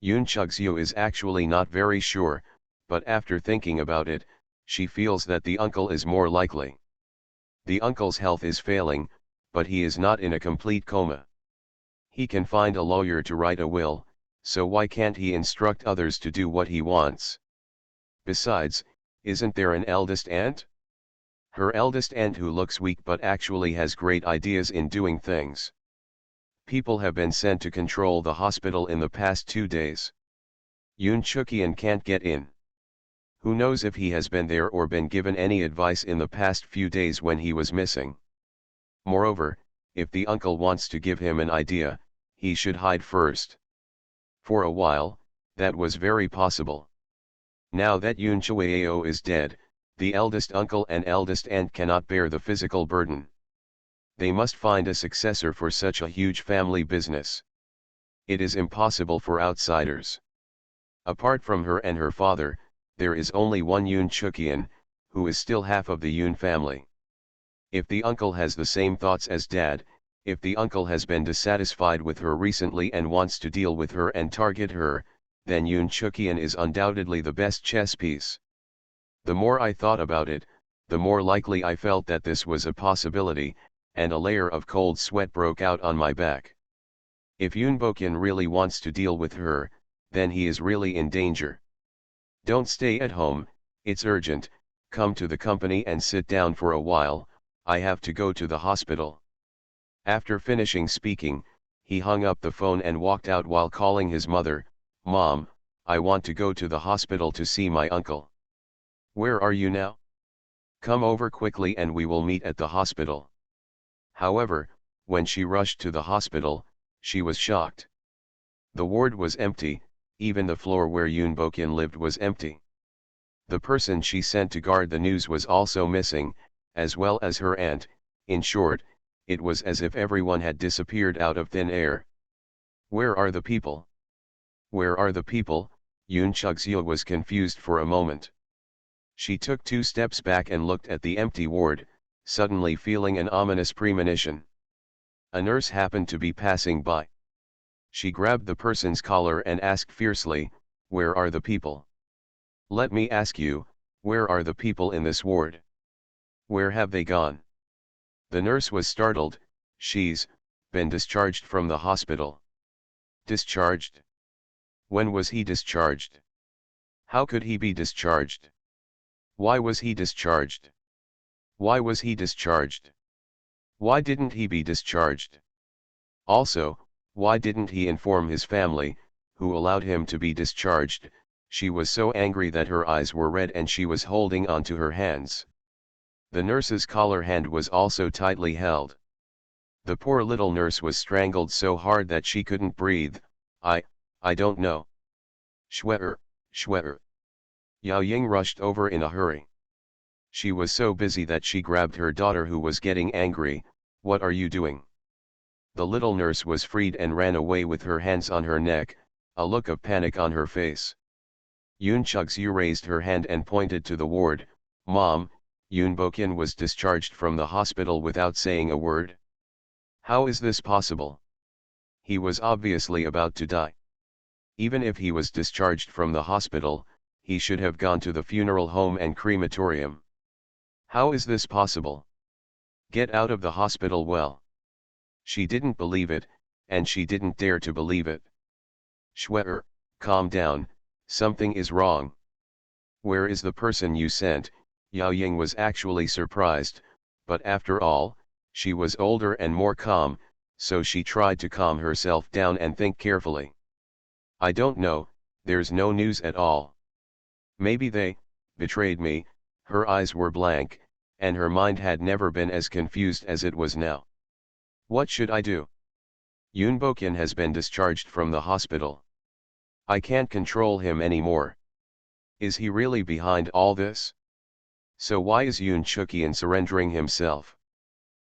Yoon Chug-seo is actually not very sure, but after thinking about it, she feels that the uncle is more likely. The uncle's health is failing, but he is not in a complete coma. He can find a lawyer to write a will, so why can't he instruct others to do what he wants? Besides, isn't there an eldest aunt? Her eldest aunt who looks weak but actually has great ideas in doing things. People have been sent to control the hospital in the past 2 days. Yoon Chukyeon can't get in. Who knows if he has been there or been given any advice in the past few days when he was missing. Moreover, if the uncle wants to give him an idea, he should hide first. For a while, that was very possible. Now that Yoon Chuyeo is dead, the eldest uncle and eldest aunt cannot bear the physical burden. They must find a successor for such a huge family business. It is impossible for outsiders. Apart from her and her father, there is only one Yoon Chukyeon, who is still half of the Yoon family. If the uncle has the same thoughts as dad, if the uncle has been dissatisfied with her recently and wants to deal with her and target her, then Yoon Chukyeon is undoubtedly the best chess piece. The more I thought about it, the more likely I felt that this was a possibility, and a layer of cold sweat broke out on my back. If Yoon Bokyeon really wants to deal with her, then he is really in danger. Don't stay at home, it's urgent, come to the company and sit down for a while, I have to go to the hospital. After finishing speaking, he hung up the phone and walked out while calling his mother, "Mom, I want to go to the hospital to see my uncle." "Where are you now? Come over quickly and we will meet at the hospital." However, when she rushed to the hospital, she was shocked. The ward was empty, even the floor where Yoon Bokyeon lived was empty. The person she sent to guard the news was also missing, as well as her aunt. In short, it was as if everyone had disappeared out of thin air. Where are the people? Where are the people? Yoon Chugseol was confused for a moment. She took 2 steps back and looked at the empty ward, suddenly feeling an ominous premonition. A nurse happened to be passing by. She grabbed the person's collar and asked fiercely, "Where are the people? Let me ask you, where are the people in this ward? Where have they gone?" The nurse was startled. "She's been discharged from the hospital." Discharged? When was he discharged? How could he be discharged? Why was he discharged? Why was he discharged? Why didn't he be discharged? Also, why didn't he inform his family, who allowed him to be discharged? She was so angry that her eyes were red and she was holding on to her hands. The nurse's collar hand was also tightly held. The poor little nurse was strangled so hard that she couldn't breathe. I don't know. Shweer, Shweer. Yao Ying rushed over in a hurry. She was so busy that she grabbed her daughter who was getting angry. "What are you doing?" The little nurse was freed and ran away with her hands on her neck, a look of panic on her face. Yoon Chugseol raised her hand and pointed to the ward. "Mom, Yoon Bokyeon was discharged from the hospital without saying a word. How is this possible? He was obviously about to die. Even if he was discharged from the hospital, he should have gone to the funeral home and crematorium. How is this possible? Get out of the hospital well." She didn't believe it, and she didn't dare to believe it. "Shweer, calm down, something is wrong. Where is the person you sent?" Yao Ying was actually surprised, but after all, she was older and more calm, so she tried to calm herself down and think carefully. "I don't know, there's no news at all. Maybe they betrayed me." Her eyes were blank, and her mind had never been as confused as it was now. "What should I do? Yoon Bokyeon has been discharged from the hospital. I can't control him anymore. Is he really behind all this? So why is Yoon Chukyeon surrendering himself?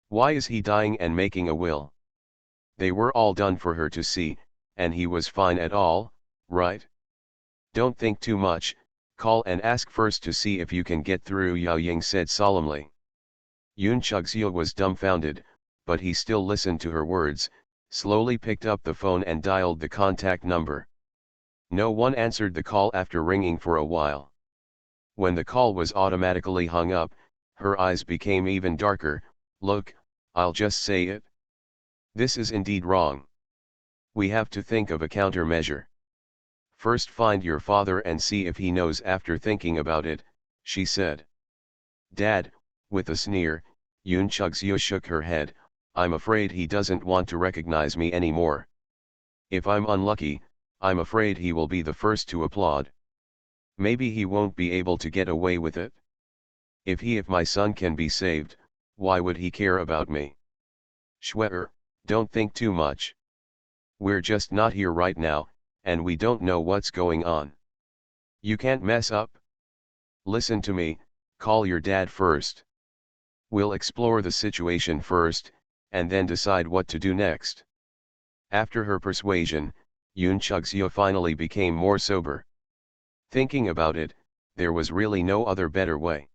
Why is he dying and making a will? They were all done for her to see, and he was fine at all, right? Don't think too much, call and ask first to see if you can get through," Yao Ying said solemnly. Yoon Chugseol was dumbfounded, but he still listened to her words, slowly picked up the phone and dialed the contact number. No one answered the call after ringing for a while. When the call was automatically hung up, her eyes became even darker. "Look, I'll just say it. This is indeed wrong. We have to think of a countermeasure. First find your father and see if he knows. After thinking about it, she said. Dad, with a sneer, Yoon Chug-seo shook her head. I'm afraid he doesn't want to recognize me anymore. If I'm unlucky, I'm afraid he will be the first to applaud. Maybe he won't be able to get away with it. If my son can be saved, why would he care about me? Shweer, don't think too much. We're just not here right now, and we don't know what's going on. You can't mess up. Listen to me, call your dad first. We'll explore the situation first, and then decide what to do next. After her persuasion, Yoon Chug-seo finally became more sober. Thinking about it, there was really no other better way.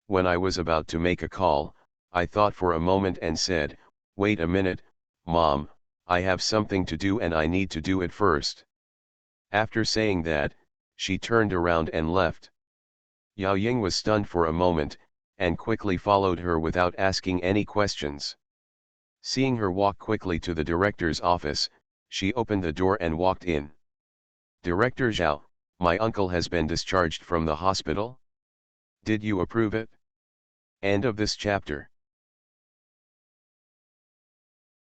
When I was about to make a call, I thought for a moment and said, wait a minute, Mom, I have something to do and I need to do it first. After saying that, she turned around and left. Yao Ying was stunned for a moment, and quickly followed her without asking any questions. Seeing her walk quickly to the director's office, she opened the door and walked in. Director Zhao, my uncle has been discharged from the hospital? Did you approve it? End of this chapter.